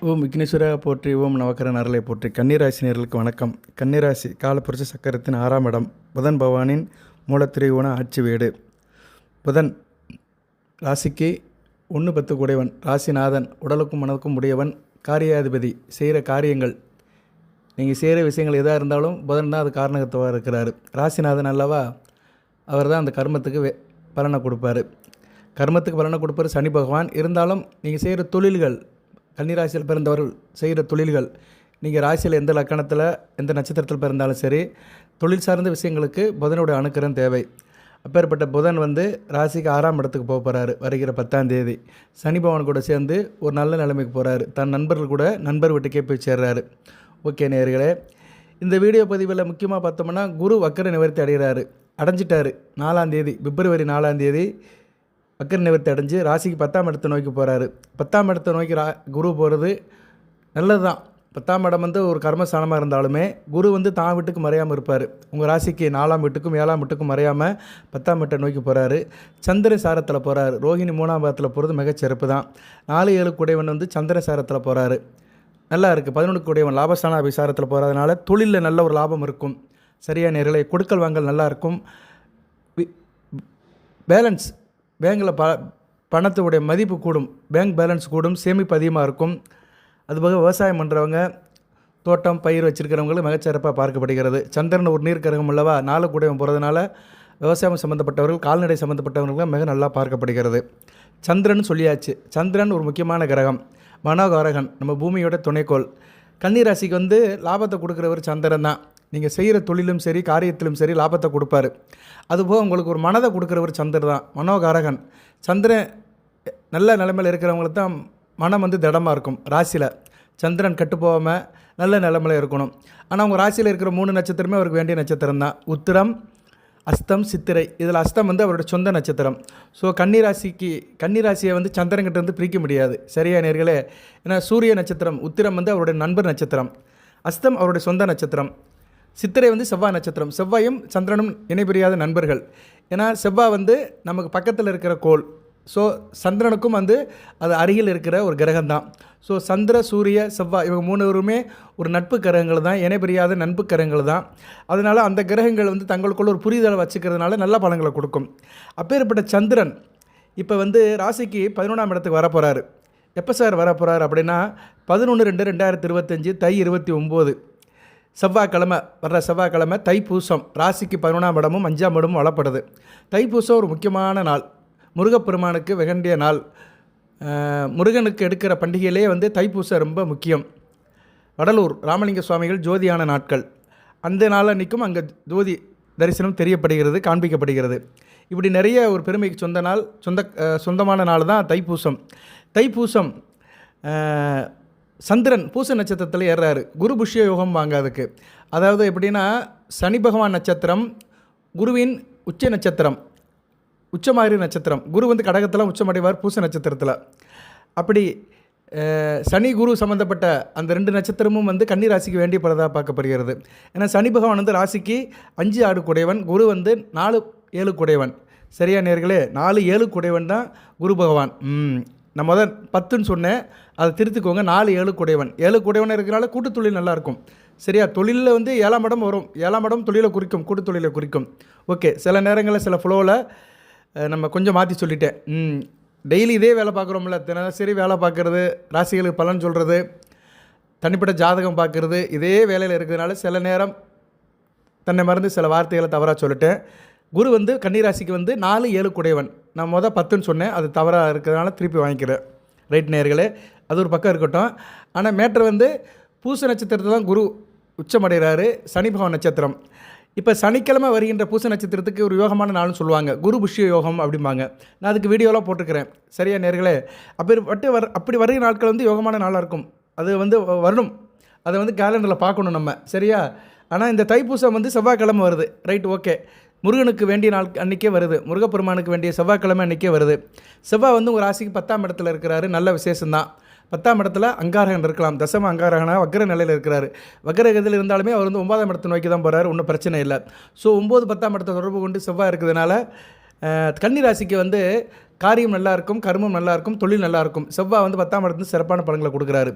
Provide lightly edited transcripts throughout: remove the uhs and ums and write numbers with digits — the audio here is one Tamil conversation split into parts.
ஓம் விக்னேஸ்வரா போற்றி, ஓம் நவக்கரன் அருளை போற்றி. கன்னிராசி நேயர்களுக்கு வணக்கம். கன்னிராசி காலப்புரட்சி சக்கரத்தின் 6ஆம் இடம், புதன் பகவானின் மூலத்திரிகோண ஆட்சி வீடு. புதன் ராசிக்கு 1-10 கூடையவன், ராசிநாதன், உடலுக்கும் மனதுக்கும் உடையவன், காரியாதிபதி. செய்கிற காரியங்கள், நீங்கள் செய்கிற விஷயங்கள் எதாக இருந்தாலும் புதன் தான் அது காரணத்துவாக இருக்கிறாரு. ராசிநாதன் அல்லவா, அவர் தான் அந்த கர்மத்துக்கு பலனை கொடுப்பார். கர்மத்துக்கு பலனை கொடுப்பார் சனி பகவான். இருந்தாலும் நீங்கள் செய்கிற தொழில்கள், கன்னிராசியில் பிறந்தவர்கள் செய்கிற தொழில்கள், நீங்கள் ராசியில் எந்த லக்கணத்தில் எந்த நட்சத்திரத்தில் பிறந்தாலும் சரி, தொழில் சார்ந்த விஷயங்களுக்கு புதனுடைய அனுக்கிரகம் தேவை. அப்பேற்பட்ட புதன் ராசிக்கு 6ஆம் இடத்துக்கு போக போகிறாரு வருகிற 10ஆம் தேதி. சனி பகவான் கூட சேர்ந்து ஒரு நல்ல நிலைமைக்கு போகிறாரு. தன் நண்பர்கள் கூட நண்பர் வீட்டுக்கே போய் சேர்றாரு. ஓகே நேயர்களே, இந்த வீடியோ பதிவில் முக்கியமாக பார்த்தோம்னா குரு வக்கர நிவர்த்தி அடைஞ்சிட்டார். 4ஆம் தேதி, பிப்ரவரி 4ஆம் தேதி வக்கர நிவர்த்தி அடைஞ்சு ராசிக்கு 10ஆம் இடத்தை நோக்கி போகிறாரு. 10ஆம் இடத்தை நோக்கி குரு போகிறது நல்லது தான். 10ஆம் இடம் ஒரு கர்மஸ்தானமாக இருந்தாலுமே குரு தான் வீட்டுக்கு மறையாமல் இருப்பார். உங்கள் ராசிக்கு 4ஆம் வீட்டுக்கும் 7ஆம் வீட்டுக்கும் மறையாமல் 10ஆம் வீட்டை நோக்கி போகிறாரு. சந்திர சாரத்தில் போகிறாரு. ரோஹிணி 3ஆம் பாதத்தில் போகிறது மிகச்சிறப்பு தான். 4-7 கூடையவன் சந்திர சாரத்தில் போகிறாரு. நல்லா இருக்குது. 11 கூடையவன் லாபஸ்தான அபிசாரத்தில் போகிறதுனால தொழிலில் நல்ல ஒரு லாபம் இருக்கும். சரியான நேரலை கொடுக்கல் வாங்கல் நல்லாயிருக்கும். பேலன்ஸ், பேங்கில் பணத்துடைய மதிப்பு கூடும், பேங்க் பேலன்ஸ் கூடும், சேமிப்பு அதிகமாக இருக்கும். அதுபோக விவசாயம் பண்ணுறவங்க, தோட்டம் பயிர் வச்சுருக்கிறவங்களும் மிகச்சிறப்பாக பார்க்கப்படுகிறது. சந்திரன் ஒரு நீர் கிரகம் அல்லவா, 4 கூடையவன் போகிறதுனால விவசாயம் சம்மந்தப்பட்டவர்கள், கால்நடை சம்மந்தப்பட்டவர்களும் மிக நல்லா பார்க்கப்படுகிறது. சந்திரன் சொல்லியாச்சு. சந்திரன் ஒரு முக்கியமான கிரகம், மனோகாரகன், நம்ம பூமியோட துணைக்கோள். கன்னிராசிக்கு லாபத்தை கொடுக்குறவர் சந்திரன் தான். நீங்கள் செய்கிற தொழிலும் சரி, காரியத்திலும் சரி லாபத்தை கொடுப்பார். அதுபோக உங்களுக்கு ஒரு மனதை கொடுக்குறவர் சந்திரன் தான், மனோகாரகன். சந்திரன் நல்ல நிலைமையில் இருக்கிறவங்களுக்கு தான் மனம் திடமாக இருக்கும். ராசியில் சந்திரன் கெட்டு போகாமல் நல்ல நிலைமையில் இருக்கணும். ஆனால் உங்கள் ராசியில் இருக்கிற 3 நட்சத்திரமே அவருக்கு வேண்டிய நட்சத்திரம் தான். உத்திரம், அஸ்தம், சித்திரை. இதில் அஸ்தம் அவருடைய சொந்த நட்சத்திரம். ஸோ கன்னிராசியை சந்திரன்கிட்ட பிரிக்க முடியாது. சரியா நேர்களே? ஏன்னா சூரிய நட்சத்திரம், உத்திரம் அவருடைய நண்பர் நட்சத்திரம், அஸ்தம் அவருடைய சொந்த நட்சத்திரம், சித்திரை செவ்வாய் நட்சத்திரம். செவ்வாயும் சந்திரனும் இணைபிரியாத நண்பர்கள். ஏன்னா செவ்வாய் நமக்கு பக்கத்தில் இருக்கிற கோள். ஸோ சந்திரனுக்கும் அது அருகில் இருக்கிற ஒரு கிரகம் தான். ஸோ சந்திர, சூரிய, செவ்வாய் இவங்க 3 பேருமே ஒரு நட்பு கிரகங்கள் தான், இணைபிரியாத நட்பு கிரகங்கள் தான். அதனால் அந்த கிரகங்கள் தங்களுக்குள்ள ஒரு புரிதலை வச்சுக்கிறதுனால நல்ல பலன்களை கொடுக்கும். அப்பேற்பட்ட சந்திரன் இப்போ ராசிக்கு 11ஆம் இடத்துக்கு வரப்போகிறாரு. எப்போ சார் வரப்போகிறார் அப்படின்னா 11/2/2025 தை 29 செவ்வாய்க்கிழமை, வர்ற செவ்வாய்க்கிழமை தைப்பூசம். ராசிக்கு 11ஆம் இடமும் 5ஆம் இடமும் வளப்படுது. தைப்பூசம் ஒரு முக்கியமான நாள், முருகப்பெருமானுக்கு வெகண்டிய நாள். முருகனுக்கு எடுக்கிற பண்டிகையிலே தைப்பூசம் ரொம்ப முக்கியம். வடலூர் ராமலிங்க சுவாமிகள் ஜோதியான நாட்கள். அந்த நாள் அன்றைக்கும் அங்கே ஜோதி தரிசனம் தெரியப்படுகிறது, காண்பிக்கப்படுகிறது. இப்படி நிறைய ஒரு பெருமைக்கு சொந்த நாள், சொந்தமான நாள் தான் தைப்பூசம். தைப்பூசம் சந்திரன் பூச நட்சத்திரத்தில் ஏறுறாரு. குரு புஷ்ய யோகம் வாங்க. அதுக்கு அதாவது எப்படின்னா, சனி பகவான் நட்சத்திரம், குருவின் உச்ச நட்சத்திரம், உச்சமாகிற நட்சத்திரம். குரு கடகத்தில் உச்சமடைவார் பூச நட்சத்திரத்தில். அப்படி சனி குரு சம்மந்தப்பட்ட அந்த 2 நட்சத்திரமும் கன்னிராசிக்கு வேண்டிய பலதாக பார்க்கப்படுகிறது. ஏன்னா சனி பகவான் ராசிக்கு 5-6 கூடையவன், குரு 4-7 கூடையவன். சரியா நேர்களே? 4-7 கூடையவன் தான் குரு பகவான். நான் 10ன்னு சொன்னேன், அதை திருத்திக்கோங்க. 4-7 கூடையவன். 7 கூடையவன் இருக்கிறனால கூட்டு தொழில் நல்லாயிருக்கும். சரியா? தொழிலில் 7ஆம் இடம் வரும். 7ஆம் இடம் தொழிலை குறிக்கும், கூட்டு தொழிலை குறிக்கும். ஓகே, சில நேரங்களில் சில ஃப்ளோவில் நம்ம கொஞ்சம் மாற்றி சொல்லிட்டேன். டெய்லி இதே வேலை பார்க்குறோம்ல, தினசரி வேலை பார்க்குறது, ராசிகளுக்கு பலன் சொல்கிறது, தனிப்பட்ட ஜாதகம் பார்க்குறது, இதே வேலையில் இருக்கிறதுனால சில நேரம் தன்னை மறந்து சில வார்த்தைகளை தவறாக சொல்லிட்டேன். குரு கன்னிராசிக்கு 4-7 கூடையவன். நான் 10ன்னு சொன்னேன், அது தவறாக இருக்கிறதுனால திருப்பி வாங்கிக்கிறேன். ரைட் நேயர்களே, அது ஒரு பக்கம் இருக்கட்டும். ஆனால் மேட்ரு பூச நட்சத்திரத்தில் தான் குரு உச்சமடைகிறாரு, சனி பகவான் நட்சத்திரம். இப்போ சனிக்கிழமை வருகின்ற பூச நட்சத்திரத்துக்கு ஒரு யோகமான நாள்னு சொல்லுவாங்க, குரு புஷ்ய யோகம் அப்படிம்பாங்க. நான் அதுக்கு வீடியோலாம் போட்டிருக்கிறேன். சரியா நேயர்களே? அப்படி வருகிற நாட்கள் யோகமான நாளாக இருக்கும். அது வரணும், அதை கேலண்டரில் பார்க்கணும் நம்ம. சரியா? ஆனால் இந்த தைப்பூசம் செவ்வாய்க்கிழமை வருது. Right, okay. முருகனுக்கு வேண்டிய நாள் அன்றைக்கே வருது, முருகப்பெருமானுக்கு வேண்டிய செவ்வாய்க்கிழமை அன்றைக்கே வருது. செவ்வாய் ஒரு ராசிக்கு 10ஆம் இடத்துல இருக்கிறாரு, நல்ல விசேஷம்தான். 10ஆம் இடத்துல அங்காரகன் இருக்கலாம், தசம அங்காரகனாக வக்கர நிலையில் இருக்கிறார். வக்கரகத்தில் இருந்தாலுமே அவர் 9ஆம் இடத்தை நோக்கி தான் போகிறார், ஒன்றும் பிரச்சனை இல்லை. ஸோ 9, 10ஆம் இடத்தை தொடர்பு கொண்டு செவ்வாய் இருக்கிறதுனால கன்னி ராசிக்கு காரியம் நல்லாயிருக்கும், கர்மம் நல்லாயிருக்கும், தொழில் நல்லாயிருக்கும். செவ்வாய் வந்து 10ஆம் இடத்துல சிறப்பான பலன்களை கொடுக்குறாரு.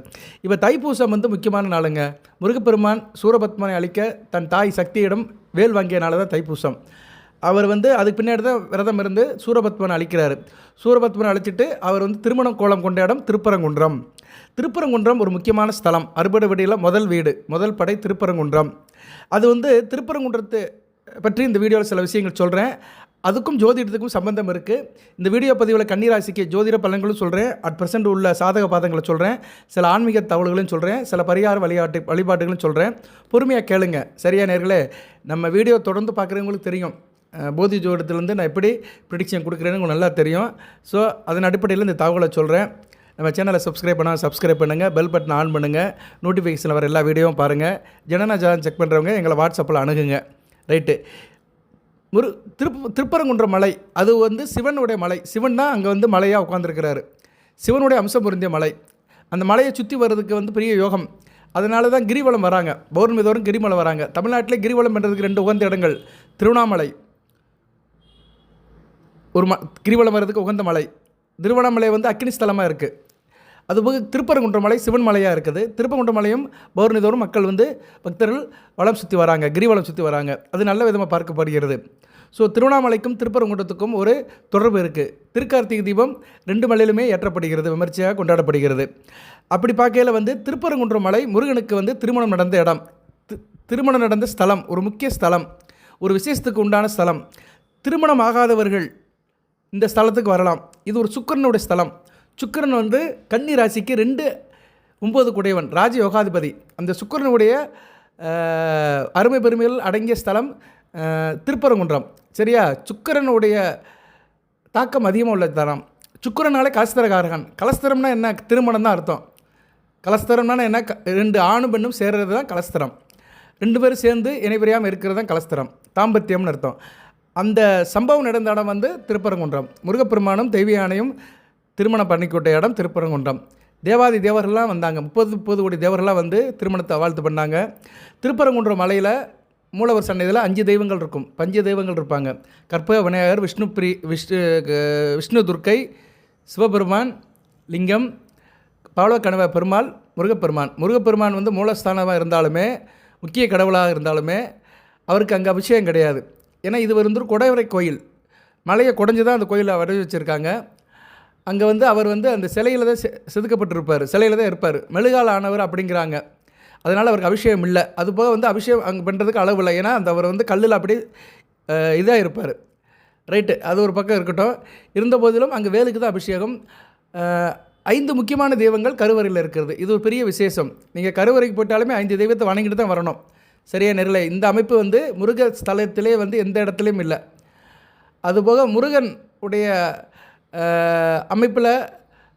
இப்போ தைப்பூசம் வந்து முக்கியமான நாளுங்க. முருகப்பெருமான் சூரபத்மனை அழிக்க தன் தாய் சக்தியிடம் வேல் வாங்கிய நாள் தான் தைப்பூசம். அவர் வந்து அதுக்கு பின்னாடி தான் விரதம் இருந்து சூரபத்மனை அழிக்கிறாரு. சூரபத்மனை அழிச்சிட்டு அவர் வந்து திருமணம் கோலம் கொண்ட இடம் திருப்பரங்குன்றம். திருப்பரங்குன்றம் ஒரு முக்கியமான ஸ்தலம். அறுபடை வீடியில் முதல் வீடு, முதல் படை திருப்பரங்குன்றம். அது வந்து திருப்பரங்குன்றத்தை பற்றி இந்த வீடியோவில் சில விஷயங்கள் சொல்கிறேன். அதுக்கும் ஜோதிடத்துக்கும் சம்பந்தம் இருக்குது. இந்த வீடியோ பதிவில் கன்னிராசிக்கு ஜோதிட பலன்களும் சொல்கிறேன், அட் ப்ரெசென்ட் உள்ள சாதக பாதங்களை சொல்கிறேன், சில ஆன்மீக தகவல்களையும் சொல்கிறேன், சில பரிகார வழிபாட்டுகளும் சொல்கிறேன். பொறுமையாக கேளுங்க. சரியா நேர்களே? நம்ம வீடியோ தொடர்ந்து பார்க்குறவங்களுக்கு தெரியும் போதி ஜோதிடத்துலேருந்து நான் எப்படி ப்ரிடிக்ஷன் கொடுக்குறேன்னு உங்களுக்கு நல்லா தெரியும். ஸோ அதன் அடிப்படையில் இந்த தகவலை சொல்கிறேன். நம்ம சேனலை சப்ஸ்கிரைப் பண்ணுங்கள், பெல் பட்டன் ஆன் பண்ணுங்கள், நோட்டிஃபிகேஷனில் வர எல்லா வீடியோவும் பாருங்கள். ஜனன ஜாதகம் செக் பண்ணுறவங்க எங்களை வாட்ஸ்அப்பில் அணுகுங்க. ரைட்டு. திருப்பரங்குன்ற மலை அது வந்து சிவனுடைய மலை. சிவன் தான் அங்கே வந்து மலையாக உட்காந்துருக்கிறாரு. சிவனுடைய அம்சம் பொருந்திய மலை. அந்த மலையை சுற்றி வர்றதுக்கு வந்து பெரிய யோகம். அதனால தான் கிரிவலம் வராங்க. பௌர்ணமி தோறும் கிரிமலை வராங்க. தமிழ்நாட்டிலே கிரிவலம் பண்ணுறதுக்கு 2 உகந்த இடங்கள். திருவண்ணாமலை ஒரு கிரிவலம் வர்றதுக்கு உகந்த மலை. திருவண்ணாமலை வந்து அக்னி ஸ்தலமாக இருக்குது. அதுபோக திருப்பரங்குன்ற மலை சிவன் மலையாக இருக்குது. திருப்பரங்குன்ற மலையும் பௌர்ணமி தோறும் மக்கள் வந்து பக்தர்கள் வளம் சுற்றி வராங்க, கிரிவலம் சுற்றி வராங்க. அது நல்ல விதமாக பார்க்கப்படுகிறது. ஸோ திருவண்ணாமலைக்கும் திருப்பரங்குன்றத்துக்கும் ஒரு தொடர்பு இருக்குது. திருக்கார்த்திகை தீபம் 2 மலையிலுமே ஏற்றப்படுகிறது, விமர்சையாக கொண்டாடப்படுகிறது. அப்படி பார்க்கையில் வந்து திருப்பரங்குன்ற மலை முருகனுக்கு வந்து திருமணம் நடந்த இடம், திருமணம் நடந்த ஸ்தலம், ஒரு முக்கிய ஸ்தலம், ஒரு விசேஷத்துக்கு உண்டான ஸ்தலம். திருமணம் ஆகாதவர்கள் இந்த ஸ்தலத்துக்கு வரலாம். இது ஒரு சுக்கிரனுடைய ஸ்தலம். சுக்கிரன் வந்து கன்னி ராசிக்கு 2-9 குடையவன், ராஜ யோகாதிபதி. அந்த சுக்கிரனுடைய அருமை பெருமைகள் அடங்கிய ஸ்தலம் திருப்பரங்குன்றம். சரியா? சுக்கிரனுடைய தாக்கம் அதிகமாக உள்ள தரம். சுக்கிரனாலே கலஸ்தரகாரகன். கலஸ்தரம்னா என்ன? திருமணம் தான் அர்த்தம். கலஸ்தரம்னா என்ன? 2 ஆணும் பெண்ணும் சேர்றது தான் கலஸ்தரம். 2 பேரும் சேர்ந்து இணைபிரியாமல் இருக்கிறது தான் கலஸ்தரம், தாம்பத்தியம்னு அர்த்தம். அந்த சம்பவம் நடந்த இடம் வந்து திருப்பரங்குன்றம். முருகப்பெருமானும் தெய்வ யானையும் திருமணம் பண்ணிக்கொண்ட இடம் திருப்பரங்குன்றம். தேவாதி தேவர்கள்லாம் வந்தாங்க. 30 கோடி தேவர்கள்லாம் வந்து திருமணத்தை வாழ்த்து பண்ணாங்க. திருப்பரங்குன்றம் மலையில் மூலவர் சன்னதியில் 5 தெய்வங்கள் இருக்கும், 5 தெய்வங்கள் இருப்பாங்க. கற்பக விநாயகர், விஷ்ணு துர்க்கை, சிவபெருமான், லிங்கம், பாவல கணவ பெருமாள், முருகப்பெருமான். முருகப்பெருமான் வந்து மூலஸ்தானமாக இருந்தாலுமே, முக்கிய கடவுளாக இருந்தாலுமே அவருக்கு அங்கே அபிஷேகம் கிடையாது. ஏன்னா இது வந்து குடைவரை கோயில். மலையை குடைஞ்சி தான் அந்த கோயிலை வடிவ வச்சுருக்காங்க. அங்கே வந்து அவர் வந்து அந்த சிலையில் தான் செதுக்கப்பட்டிருப்பார், சிலையில் தான் இருப்பார். மெழுகால் ஆனவர் அப்படிங்கிறாங்க. அதனால் அவருக்கு அபிஷேகம் இல்லை. அதுபோக வந்து அபிஷேகம் அங்கே பண்ணுறதுக்கு அளவு இல்லை. ஏன்னா அந்த அவர் வந்து கல்லில் அப்படி இதாக இருப்பார். ரைட்டு, அது ஒரு பக்கம் இருக்கட்டும். இருந்த போதிலும் அங்கே வேலுக்கு தான் அபிஷேகம். 5 முக்கியமான தெய்வங்கள் கருவறையில் இருக்கிறது. இது ஒரு பெரிய விசேஷம். நீங்கள் கருவறைக்கு போயிட்டாலுமே 5 தெய்வத்தை வணங்கிட்டு தான் வரணும். சரியா நேரில்? இந்த அமைப்பு வந்து முருக ஸ்தலத்திலே வந்து எந்த இடத்துலையும் இல்லை. அதுபோக முருகன் உடைய அமைப்பில்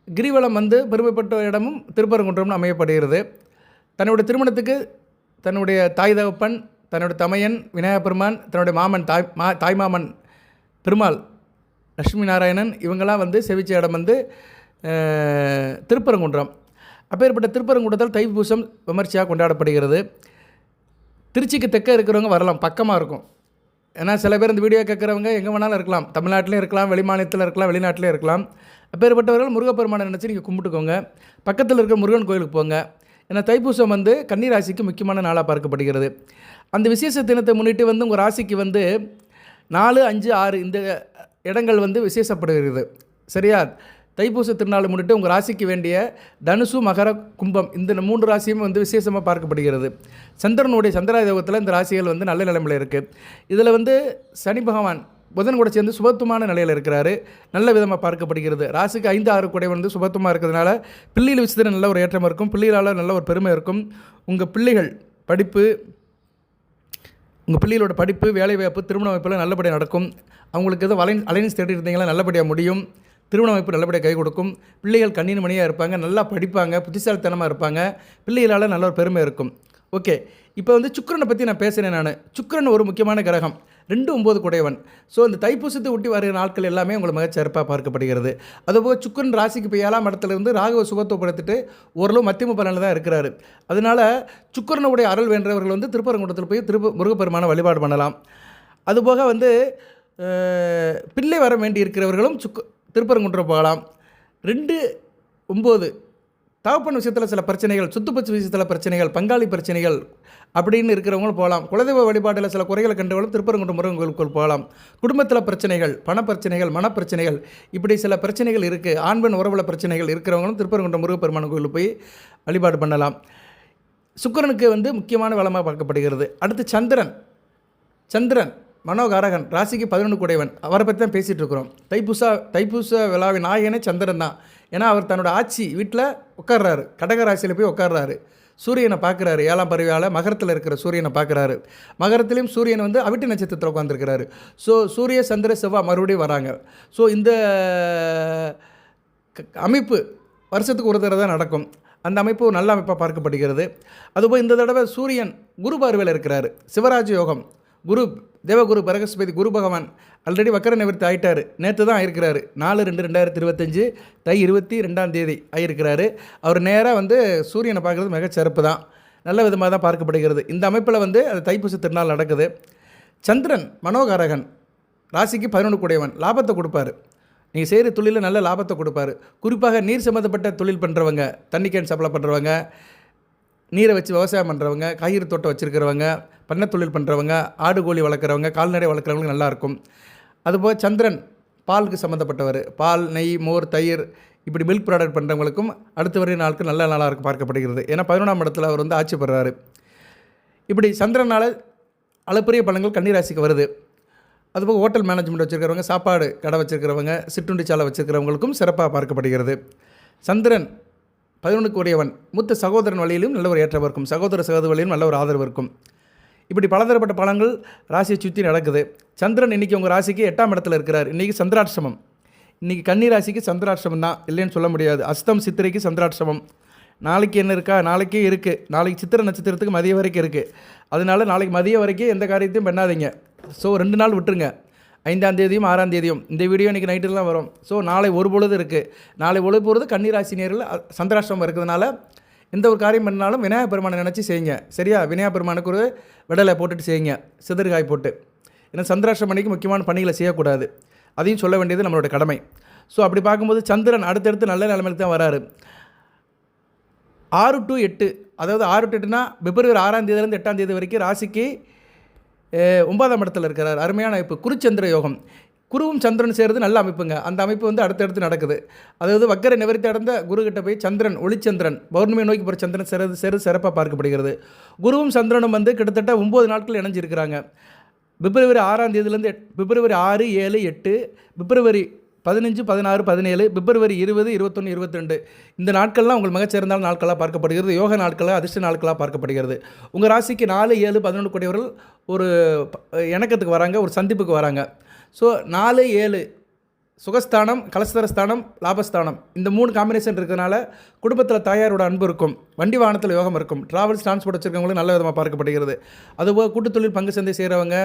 கிரிவலம் வந்து பெருமைப்பட்ட இடமும் திருப்பரங்குன்றம்னு அமையப்படுகிறது. தன்னுடைய திருமணத்துக்கு தன்னுடைய தாய் தகப்பன், தன்னுடைய தமையன் விநாயகப் பெருமான், தன்னுடைய மாமன் தாய்மாமன் பெருமாள் லட்சுமி நாராயணன் இவங்களாம் வந்து செவிச்ச இடம் வந்து திருப்பரங்குன்றம். அப்பேற்பட்ட திருப்பரங்குன்றத்தில் தைப்பூசம் விமர்சையாக கொண்டாடப்படுகிறது. திருச்சிக்கு தெற்க இருக்கிறவங்க வரலாம், பக்கமாக இருக்கும். ஏன்னா சில பேர் இந்த வீடியோ கேட்குறவங்க எங்கே வேணாலும் இருக்கலாம், தமிழ்நாட்டிலையும் இருக்கலாம், வெளி மாநிலத்தில் இருக்கலாம், வெளிநாட்டிலே இருக்கலாம். அப்பேற்பட்டவர்கள் முருகப்பெருமானை நினச்சி நீங்கள் கும்பிட்டுக்கோங்க. பக்கத்தில் இருக்கிற முருகன் கோயிலுக்கு போங்க. ஏன்னா தைப்பூசம் வந்து கன்னி ராசிக்கு முக்கியமான நாளாக பார்க்கப்படுகிறது. அந்த விசேஷ தினத்தை முன்னிட்டு வந்து உங்கள் ராசிக்கு வந்து 4, 5, 6 இந்த இடங்கள் வந்து விசேஷப்படுகிறது. சரியா? தைப்பூச திருநாள் முன்னிட்டு உங்கள் ராசிக்கு வேண்டிய தனுசு, மகர, கும்பம் இந்த 3 ராசியும் வந்து விசேஷமாக பார்க்கப்படுகிறது. சந்திரனுடைய சந்திராய யோகத்தில் இந்த ராசிகள் வந்து நல்ல நிலைமையில் இருக்குது. இதில் வந்து சனி பகவான் புதன் கூட சேர்ந்து சுபத்துவமான நிலையில் இருக்கிறாரு, நல்ல விதமாக பார்க்கப்படுகிறது. ராசிக்கு 5, 6 கூட வந்து சுபத்துவமாக இருக்கிறதுனால பிள்ளைகள் விஷயத்தில் நல்ல ஒரு ஏற்றம் இருக்கும், பிள்ளைகளால் நல்ல ஒரு பெருமை இருக்கும். உங்கள் பிள்ளைகளோட படிப்பு, வேலைவாய்ப்பு, திருமண வாய்ப்பில் நல்லபடியாக நடக்கும். அவங்களுக்கு எதுவும் அலைன்ஸ் தேடி இருந்தீங்களா நல்லபடியாக முடியும். திருமண அமைப்பு நல்லபடியாக கை கொடுக்கும். பிள்ளைகள் கண்ணீர் மணியாக இருப்பாங்க, நல்லா படிப்பாங்க, புத்திசாலித்தனமாக இருப்பாங்க. பிள்ளைகளால் நல்ல ஒரு பெருமை இருக்கும். ஓகே, இப்போ வந்து சுக்கிரனை பற்றி நான் பேசுகிறேன். சுக்கிரன் ஒரு முக்கியமான கிரகம், 2-9 குடையவன். ஸோ இந்த தைப்பூசத்தை ஒட்டி வருகிற நாட்கள் எல்லாமே உங்களுக்கு மிகச்சிறப்பாக பார்க்கப்படுகிறது. அதுபோக சுக்கிரன் ராசிக்கு இப்போ 7ஆம் இடத்துலேருந்து ராகுவை சுகத்துவப்படுத்திட்டு ஓரளவு மத்தியம பலனில் தான் இருக்கிறாரு. அதனால் சுக்கிரனுடைய அருள் வேண்டவர்கள் வந்து திருப்பரங்குன்றத்தில் போய் முருகப்பெருமான வழிபாடு பண்ணலாம். அதுபோக வந்து பிள்ளை வர வேண்டி இருக்கிறவர்களும் திருப்பரங்குன்றம் போகலாம். 2, 9 தகப்பன் விஷயத்தில் சில பிரச்சனைகள், சொத்துப்பச்சு விஷயத்தில் பிரச்சனைகள், பங்காளி பிரச்சனைகள் அப்படின்னு இருக்கிறவங்களும் போகலாம். குலதெய்வ வழிபாட்டில் சில குறைகளை கண்டவங்களும் திருப்பரங்குன்றம் முருகன் கோயிலுக்குள் போகலாம். குடும்பத்தில் பிரச்சனைகள், பணப்பிரச்சனைகள், மனப்பிரச்சனைகள், இப்படி சில பிரச்சனைகள் இருக்குது. ஆண் பெண் உறவுல பிரச்சனைகள் இருக்கிறவங்களும் திருப்பரங்குன்றம் முருகப்பெருமான் கோயிலுக்கு போய் வழிபாடு பண்ணலாம். சுக்கிரனுக்கு முக்கியமான வளமாக பார்க்கப்படுகிறது. அடுத்து சந்திரன் மனோகாரகன், ராசிக்கு 11 கூடையவன். அவரை பற்றி தான் பேசிகிட்டு இருக்கிறோம். தைப்பூச விழாவின் நாயகனே சந்திரன் தான். ஏன்னா அவர் தன்னோட ஆட்சி வீட்டில் உட்கார்றாரு, கடக ராசியில் போய் உட்கார்றாரு. சூரியனை பார்க்குறாரு, 7ஆம் பறவையால் மகரத்தில் இருக்கிற சூரியனை பார்க்குறாரு. மகரத்திலையும் சூரியன் அவிட்ட நட்சத்திரத்தில் உட்காந்துருக்கிறாரு. ஸோ சூரிய சந்திர செவ்வாய் மறுபடியும் வராங்க. ஸோ இந்த அமைப்பு வருஷத்துக்கு ஒரு தடவை தான் நடக்கும். அந்த அமைப்பு ஒரு நல்ல அமைப்பாக பார்க்கப்படுகிறது. அதுபோல் இந்த தடவை சூரியன் குரு பார்வையில் இருக்கிறாரு. சிவராஜ யோகம். குரு தேவகுரு பரகஸ்பதி குரு பகவான் ஆல்ரெடி வக்கர நிவர்த்தி ஆகிட்டார். நேற்று தான் ஆகிருக்கிறாரு. 4/2/2025 தை 22ஆம் தேதி ஆகியிருக்கிறாரு. அவர் நேராக சூரியனை பார்க்குறது மிகச்சிறப்பு தான். நல்ல விதமாக தான் பார்க்கப்படுகிறது. இந்த அமைப்பில் அது தைப்பூச திருநாள் நடக்குது. சந்திரன் மனோகாரகன், ராசிக்கு 11 கூடையவன், லாபத்தை கொடுப்பாரு. நீங்கள் செய்கிற தொழிலில் நல்ல லாபத்தை கொடுப்பாரு. குறிப்பாக நீர் சம்மந்தப்பட்ட தொழில் பண்ணுறவங்க, தண்ணி கேன் சப்ளை பண்ணுறவங்க, நீரை வச்சு விவசாயம் பண்ணுறவங்க, காய்கறி தோட்டம் வச்சுருக்கிறவங்க, பண்ணை தொழில் பண்ணுறவங்க, ஆடு கோழி வளர்க்குறவங்க, கால்நடை வளர்க்குறவங்களுக்கு நல்லாயிருக்கும். அதுபோல் சந்திரன் பாலுக்கு சம்மந்தப்பட்டவர். பால், நெய், மோர், தயிர், இப்படி மில்க் ப்ராடக்ட் பண்ணுறவங்களுக்கும் அடுத்த வரை நாளுக்கு நல்ல நாளாக இருக்குது பார்க்கப்படுகிறது. ஏன்னா 11ஆம் இடத்துல அவர் ஆட்சி பெறுறாரு. இப்படி சந்திரனால் அளப்பரிய பலன்கள் கன்னிராசிக்கு வருது. அதுபோல் ஹோட்டல் மேனேஜ்மெண்ட் வச்சுருக்கிறவங்க, சாப்பாடு கடை வச்சுருக்கிறவங்க, சிற்றுண்டி சாலை வச்சுருக்கிறவங்களுக்கும் சிறப்பாக பார்க்கப்படுகிறது. சந்திரன் 11க்கு உடையவன். மூத்த சகோதரன் வழியிலும் நல்ல ஒரு ஏற்றம் இருக்கும். சகோதர வழியிலும் நல்ல ஒரு ஆதரவு இருக்கும். இப்படி பலதரப்பட்ட பலன்கள் ராசியை சுற்றி நடக்குது. சந்திரன் இன்றைக்கி உங்கள் ராசிக்கு 8ஆம் இடத்துல இருக்கிறார். இன்றைக்கி சந்திராட்சமம். இன்றைக்கி கன்னி ராசிக்கு சந்திராட்சமம் தான், இல்லைன்னு சொல்ல முடியாது. அஸ்தம் சித்திரைக்கு சந்திராட்சமம். நாளைக்கு என்ன இருக்கா? நாளைக்கே இருக்குது. நாளைக்கு சித்திரை நட்சத்திரத்துக்கு மதியம் வரைக்கும் இருக்குது. அதனால நாளைக்கு மதியம் வரைக்கும் எந்த காரியத்தையும் பண்ணாதீங்க. ஸோ 2 நாள் விட்டுருங்க. 5ஆம் தேதியும் 6ஆம் தேதியும். இந்த வீடியோ இன்றைக்கி நைட்டில் தான் வரும். ஸோ நாளை ஒரு பொழுது இருக்குது. நாளை ஒளி போகிறது கன்னிராசி நேரில் சந்திராஷ்டிரமம் இருக்கிறதுனால எந்த ஒரு காரியம் பண்ணாலும் விநாயகர் பெருமானை நினச்சி செய்யுங்க. சரியா? விநாயகர் பெருமானுக்கு ஒரு விடலை போட்டுட்டு செய்யுங்க, சிதறுகாய் போட்டு. ஏன்னா சந்திராஷ்டிரமம் அன்றைக்கி முக்கியமான பணிகளை செய்யக்கூடாது. அதையும் சொல்ல வேண்டியது நம்மளோட கடமை. ஸோ அப்படி பார்க்கும்போது சந்திரன் அடுத்தடுத்து நல்ல நிலைமைக்கு தான் வராரு. 6 to 8, அதாவது 6 to 8னா பிப்ரவரி 6ஆம் தேதியிலேருந்து 8ஆம் தேதி வரைக்கும் ராசிக்கு 9ஆம் இடத்துல இருக்கிறார். அருமையான அமைப்பு. குருச்சந்திர யோகம். குருவும் சந்திரன் சேர்றது நல்ல அமைப்புங்க. அந்த அமைப்பு அடுத்தடுத்து நடக்குது. அதாவது வக்கர நிவர்த்தி அடைந்த குருக்கிட்ட போய் சந்திரன், ஒளிச்சந்திரன், பௌர்ணமியை நோக்கி போகிற சந்திரன் சிறப்பாக பார்க்கப்படுகிறது. குருவும் சந்திரனும் கிட்டத்தட்ட 9 நாட்கள் இணைஞ்சிருக்கிறாங்க. பிப்ரவரி 6ஆம் தேதியிலேருந்து பிப்ரவரி 6, 7, 8, பிப்ரவரி 15, 16, 17, பிப்ரவரி 20, 21, 22 இந்த நாட்கள்லாம் உங்கள் மிகச்சிறந்த நாட்களாக பார்க்கப்படுகிறது. யோக நாட்களாக, அதிர்ஷ்ட நாட்களாக பார்க்கப்படுகிறது. உங்கள் ராசிக்கு 4, 7, 11 கூடியவர்கள் ஒரு இணக்கத்துக்கு வராங்க, ஒரு சந்திப்புக்கு வராங்க. ஸோ 4, 7 சுகஸ்தானம், கலஸ்தரஸ்தானம், லாபஸ்தானம், இந்த 3 காம்பினேஷன் இருக்கிறதுனால குடும்பத்தில் தாயாரோட அன்பு இருக்கும். வண்டி வாகனத்தில் யோகம் இருக்கும். ட்ராவல்ஸ் டிரான்ஸ்போர்ட் வச்சுருக்கவங்களும் நல்ல விதமாக பார்க்கப்படுகிறது. அதுபோல் கூட்டுத்தொழில் பங்கு சந்தை செய்கிறவங்க,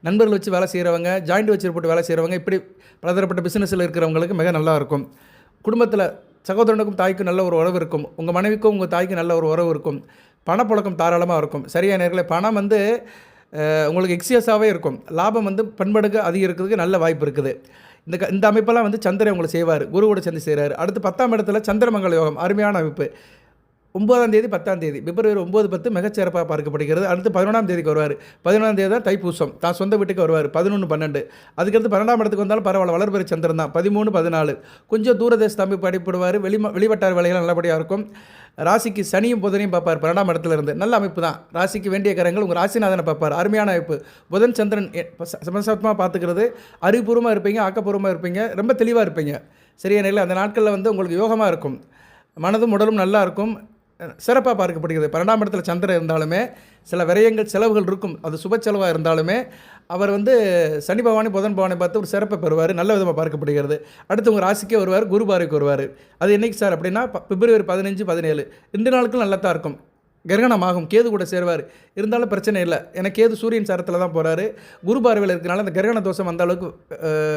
நண்பர்கள் வச்சு வேலை செய்கிறவங்க, ஜாயிண்ட் வச்சு போட்டு வேலை செய்கிறவங்க, இப்படி பலதரப்பட்ட பிஸ்னஸில் இருக்கிறவங்களுக்கு மிக நல்லா இருக்கும். குடும்பத்தில் சகோதரனுக்கும் தாய்க்கும் நல்ல ஒரு உறவு இருக்கும். உங்கள் மனைவிக்கும் உங்கள் தாய்க்கும் நல்ல ஒரு உறவு இருக்கும். பணப்புழக்கம் தாராளமாக இருக்கும். சரியான நேரத்தில் பணம் உங்களுக்கு எக்ஸியஸாகவே இருக்கும். லாபம் பண்படுக்கு அதிகரிக்கிறதுக்கு நல்ல வாய்ப்பு இருக்குது. இந்த அமைப்பெல்லாம் சந்திரன் உங்களை செய்வார். குருவோட சேர்ந்து செய்கிறார். அடுத்து 10ஆம் இடத்துல சந்திரமங்கல யோகம். அருமையான அமைப்பு. 9ஆம் தேதி 10ஆம் தேதி பிப்ரவரி 9, 10 மிகச்சிறப்பாக பார்க்கப்படுகிறது. அடுத்து 11ஆம் தேதிக்கு வருவார். 11ஆம் தேதி தான் தைப்பூசம். தான் சொந்த வீட்டுக்கு வருவார். 11, 12. அதுக்கடுத்து 12ஆம் இடத்துக்கு வந்தாலும் பரவாயில்ல, வளர்பெற சந்திரன் தான். 13, 14 கொஞ்சம் தூரதேச அமைப்பு அடிப்படுவார். வெளிவட்டார வேலைகள் நல்லபடியாக இருக்கும். ராசிக்கு சனியும் புதனையும் பார்ப்பார். 12ஆம் இடத்துல இருந்து நல்ல அமைப்பு தான். ராசிக்கு வேண்டிய கிரகங்கள் உங்கள் ராசிநாதனை பார்ப்பார். அருமையான அமைப்பு. புதன் சந்திரன் சமசமமாக பார்த்துக்கிறது. அறிவுபூர்வமாக இருப்பீங்க, ஆக்கப்பூர்வமாக இருப்பீங்க, ரொம்ப தெளிவாக இருப்பீங்க. சரியான நிலையில் அந்த நாட்களில் உங்களுக்கு யோகமாக இருக்கும். மனதும் உடலும் நல்லா இருக்கும். சிறப்பாக பார்க்கப்படுகிறது. 12ஆம் இடத்துல சந்திரன் இருந்தாலுமே சில விரயங்கள், செலவுகள் இருக்கும். அது சுப செலவாக இருந்தாலுமே அவர் சனி பகவானை, புதன் பகவானை பார்த்து ஒரு சிறப்பை பெறுவார். நல்ல விதமாக பார்க்கப்படுகிறது. அடுத்து உங்கள் ராசிக்கே வருவார், குரு பார்வைக்கு வருவார். அது என்றைக்கு சார் அப்படின்னா பிப்ரவரி 15, 17 2 நாட்கள் நல்லா தான் இருக்கும். கிரகணமாகும். கேது கூட சேருவார். இருந்தாலும் பிரச்சனை இல்லை. ஏன்னா கேது சூரியன் சாரத்தில் தான் போகிறாரு. குரு பார்வையில் இருக்கிறனால அந்த கிரகண தோஷம் அந்த அளவுக்கு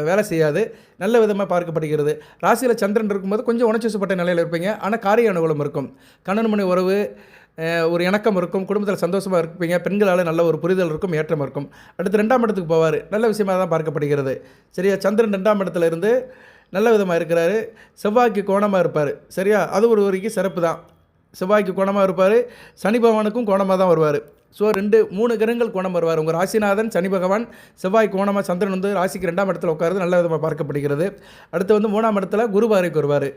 வேலை செய்யாது. நல்ல விதமாக பார்க்கப்படுகிறது. ராசியில் சந்திரன் இருக்கும்போது கொஞ்சம் உணர்ச்சிப்பட்ட நிலையில் இருப்பீங்க. ஆனால் காரிய அனுகூலம் இருக்கும். கணவன் மனைவி உறவு ஒரு இணக்கம் இருக்கும். குடும்பத்தில் சந்தோஷமாக இருப்பீங்க. பெண்களால் நல்ல ஒரு புரிதல் இருக்கும், ஏற்றம் இருக்கும். அடுத்து 2ஆம் இடத்துக்கு போவார். நல்ல விஷயமாக தான் பார்க்கப்படுகிறது. சரியா? சந்திரன் 2ஆம் இடத்துல இருந்து நல்ல விதமாக இருக்கிறாரு. செவ்வாய்க்கு கோணமாக இருப்பார். சரியா, அது ஒரு வரைக்கும் சிறப்பு தான். செவ்வாய்க்கு கோணமாக இருப்பார், சனி பகவானுக்கும் கோணமாக தான் வருவார். ஸோ 3 கிரகங்கள் கோணம் வருவார். உங்கள் ராசிநாதன் சனி பகவான், செவ்வாய் கோணமாக, சந்திரன் வந்து ராசிக்கு 2ஆம் இடத்துல உட்காருது, நல்ல விதமாக பார்க்கப்படுகிறது. அடுத்து வந்து 3ஆம் இடத்துல குரு பார்வைக்கு வருவார்,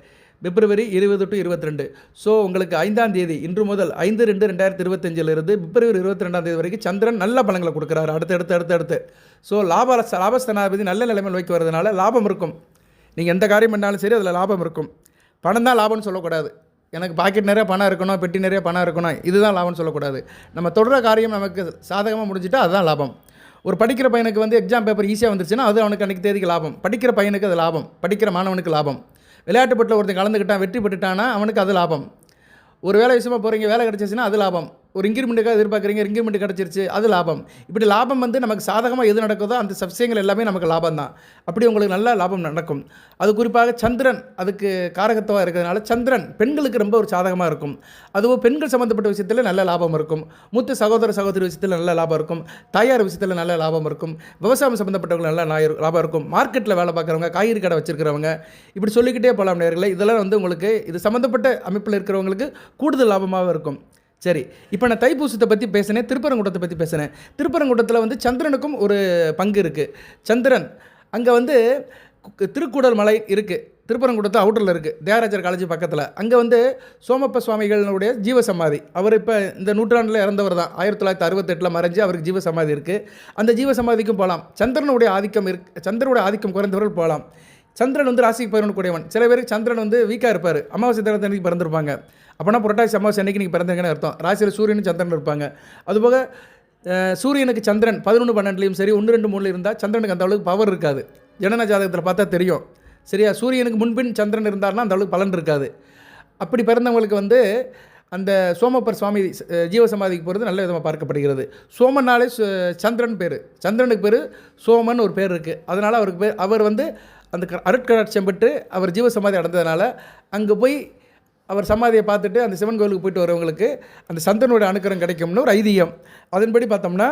பிப்ரவரி 20 to 22. ஸோ உங்களுக்கு 5ஆம் தேதி இன்று முதல் 5/2/2025 பிப்ரவரி 22ஆம் தேதி வரைக்கும் சந்திரன் நல்ல பலன்களை கொடுக்குறாரு. அடுத்து. ஸோ லாபஸ்தானாதிபதி நல்ல நிலைமையில் வைக்க வரதுனால லாபம் இருக்கும். நீங்கள் எந்த காரியம் பண்ணாலும் சரி அதில் லாபம் இருக்கும். பணம் தான் லாபம்னு சொல்லக்கூடாது. எனக்கு பாக்கெட் நிறைய பணம் இருக்கணும், பெட்டி நிறைய பணம் இருக்கணும், இதுதான் லாபம்னு சொல்லக்கூடாது. நம்ம தொடர காரியம் நமக்கு சாதகமாக முடிஞ்சிட்டா அதுதான் லாபம். ஒரு படிக்கிற பையனுக்கு வந்து எக்ஸாம் பேப்பர் ஈஸியாக வந்துருச்சுன்னா அது அவனுக்கு அன்றைக்கி தேதிக்கு லாபம். படிக்கிற பையனுக்கு அது லாபம், படிக்கிற மாணவனுக்கு லாபம். விளையாட்டு போட்டியில் ஒருத்தன் கலந்துக்கிட்டான், வெற்றி பெற்றுட்டானா அவனுக்கு அது லாபம். ஒரு வேலை விஷயமா போகிறீங்க, வேலை கிடச்சிச்சுன்னா அது லாபம். ஒரு இன்க்ரிமெண்ட்டுக்காக எதிர்பார்க்குறீங்க, இன்க்ரிமெண்ட் கிடச்சிருச்சு, அது லாபம். இப்படி லாபம் வந்து நமக்கு சாதகமாக எது நடக்குதோ அந்த விஷயங்கள் எல்லாமே நமக்கு லாபம் தான். அப்படி உங்களுக்கு நல்ல லாபம் நடக்கும். அது குறிப்பாக சந்திரன் அதுக்கு காரகத்துவமாக இருக்கிறதுனால சந்திரன் பெண்களுக்கு ரொம்ப ஒரு சாதகமாக இருக்கும். அதுவும் பெண்கள் சம்மந்தப்பட்ட விஷயத்தில் நல்ல லாபம் இருக்கும். மூத்த சகோதரி விஷயத்தில் நல்ல லாபம் இருக்கும். தாயார் விஷயத்தில் நல்ல லாபம் இருக்கும். விவசாயம் சம்மந்தப்பட்டவங்க நல்ல லாபம் இருக்கும். மார்க்கெட்டில் வேலை பார்க்குறவங்க, காய்கறி கடை வச்சுருக்கிறவங்க, இப்படி சொல்லிக்கிட்டே போகலாம் நேயர்களே. இதெல்லாம் வந்து உங்களுக்கு இது சம்மந்தப்பட்ட அமைப்பில் இருக்கிறவங்களுக்கு கூடுதல் லாபமாக இருக்கும். சரி, இப்போ நான் தைப்பூசத்தை பற்றி பேசினேன், திருப்பரங்குன்றத்தை பற்றி பேசினேன். திருப்பரங்குன்றத்தில் வந்து சந்திரனுக்கும் ஒரு பங்கு இருக்குது. சந்திரன் அங்கே வந்து திருக்கூடல் மலை இருக்குது, திருப்பரங்குன்றத்து அவுட்டரில் இருக்குது, தியாகராஜர் காலேஜ் பக்கத்தில். அங்கே வந்து சோமப்ப சுவாமிகளுடைய ஜீவசமாதி, அவர் இப்போ இந்த நூற்றாண்டில் இறந்தவர் தான். 1968 மறைஞ்சு அவருக்கு ஜீவசமாதி இருக்குது. அந்த ஜீவசமாதிக்கும் போகலாம். சந்திரனுடைய ஆதிக்கம் குறைந்தவர்கள் போகலாம். சந்திரன் வந்து ராசிக்கு 11 கூடியவன். சில பேருக்கு சந்திரன் வந்து வீக்காக இருப்பார், அமாவாசை தினத்து அன்றைக்கி பிறந்திருப்பாங்க. அப்போனா புரட்டாசி அமாவாசை அன்றைக்கி நீங்கள் பிறந்தீங்கன்னு அர்த்தம். ராசியில் சூரியனும் சந்திரன் இருப்பாங்க. அதுபோக சூரியனுக்கு சந்திரன் 11, 12லையும் சரி 1, 2, 3 இருந்தால் சந்திரனுக்கு அந்த அளவுக்கு பவர் இருக்காது. ஜனன ஜாதகத்தில் பார்த்தா தெரியும். சரியா, சூரியனுக்கு முன்பின் சந்திரன் இருந்தார்னா அந்த அளவுக்கு பலன் இருக்காது. அப்படி பிறந்தவங்களுக்கு வந்து அந்த சோமப்பர் சுவாமி ஜீவசமாதிக்கு போகிறது நல்ல விதமாக பார்க்கப்படுகிறது. சோமனாலே சந்திரன் பேர், சந்திரனுக்கு பேர் சோமன் ஒரு பேர் இருக்குது. அதனால் அவருக்கு பேர், அவர் வந்து அந்த அருட்கடாட்சியம் பெற்று அவர் ஜீவசமாதி அடைந்ததுனால அங்கே போய் அவர் சமாதியை பார்த்துட்டு அந்த சிவன் கோவிலுக்கு போயிட்டு வரவங்களுக்கு அந்த சந்திரனுடைய அனுக்கிரகம் கிடைக்கும்னு ஒரு ஐதீகம். அதன்படி பார்த்தோம்னா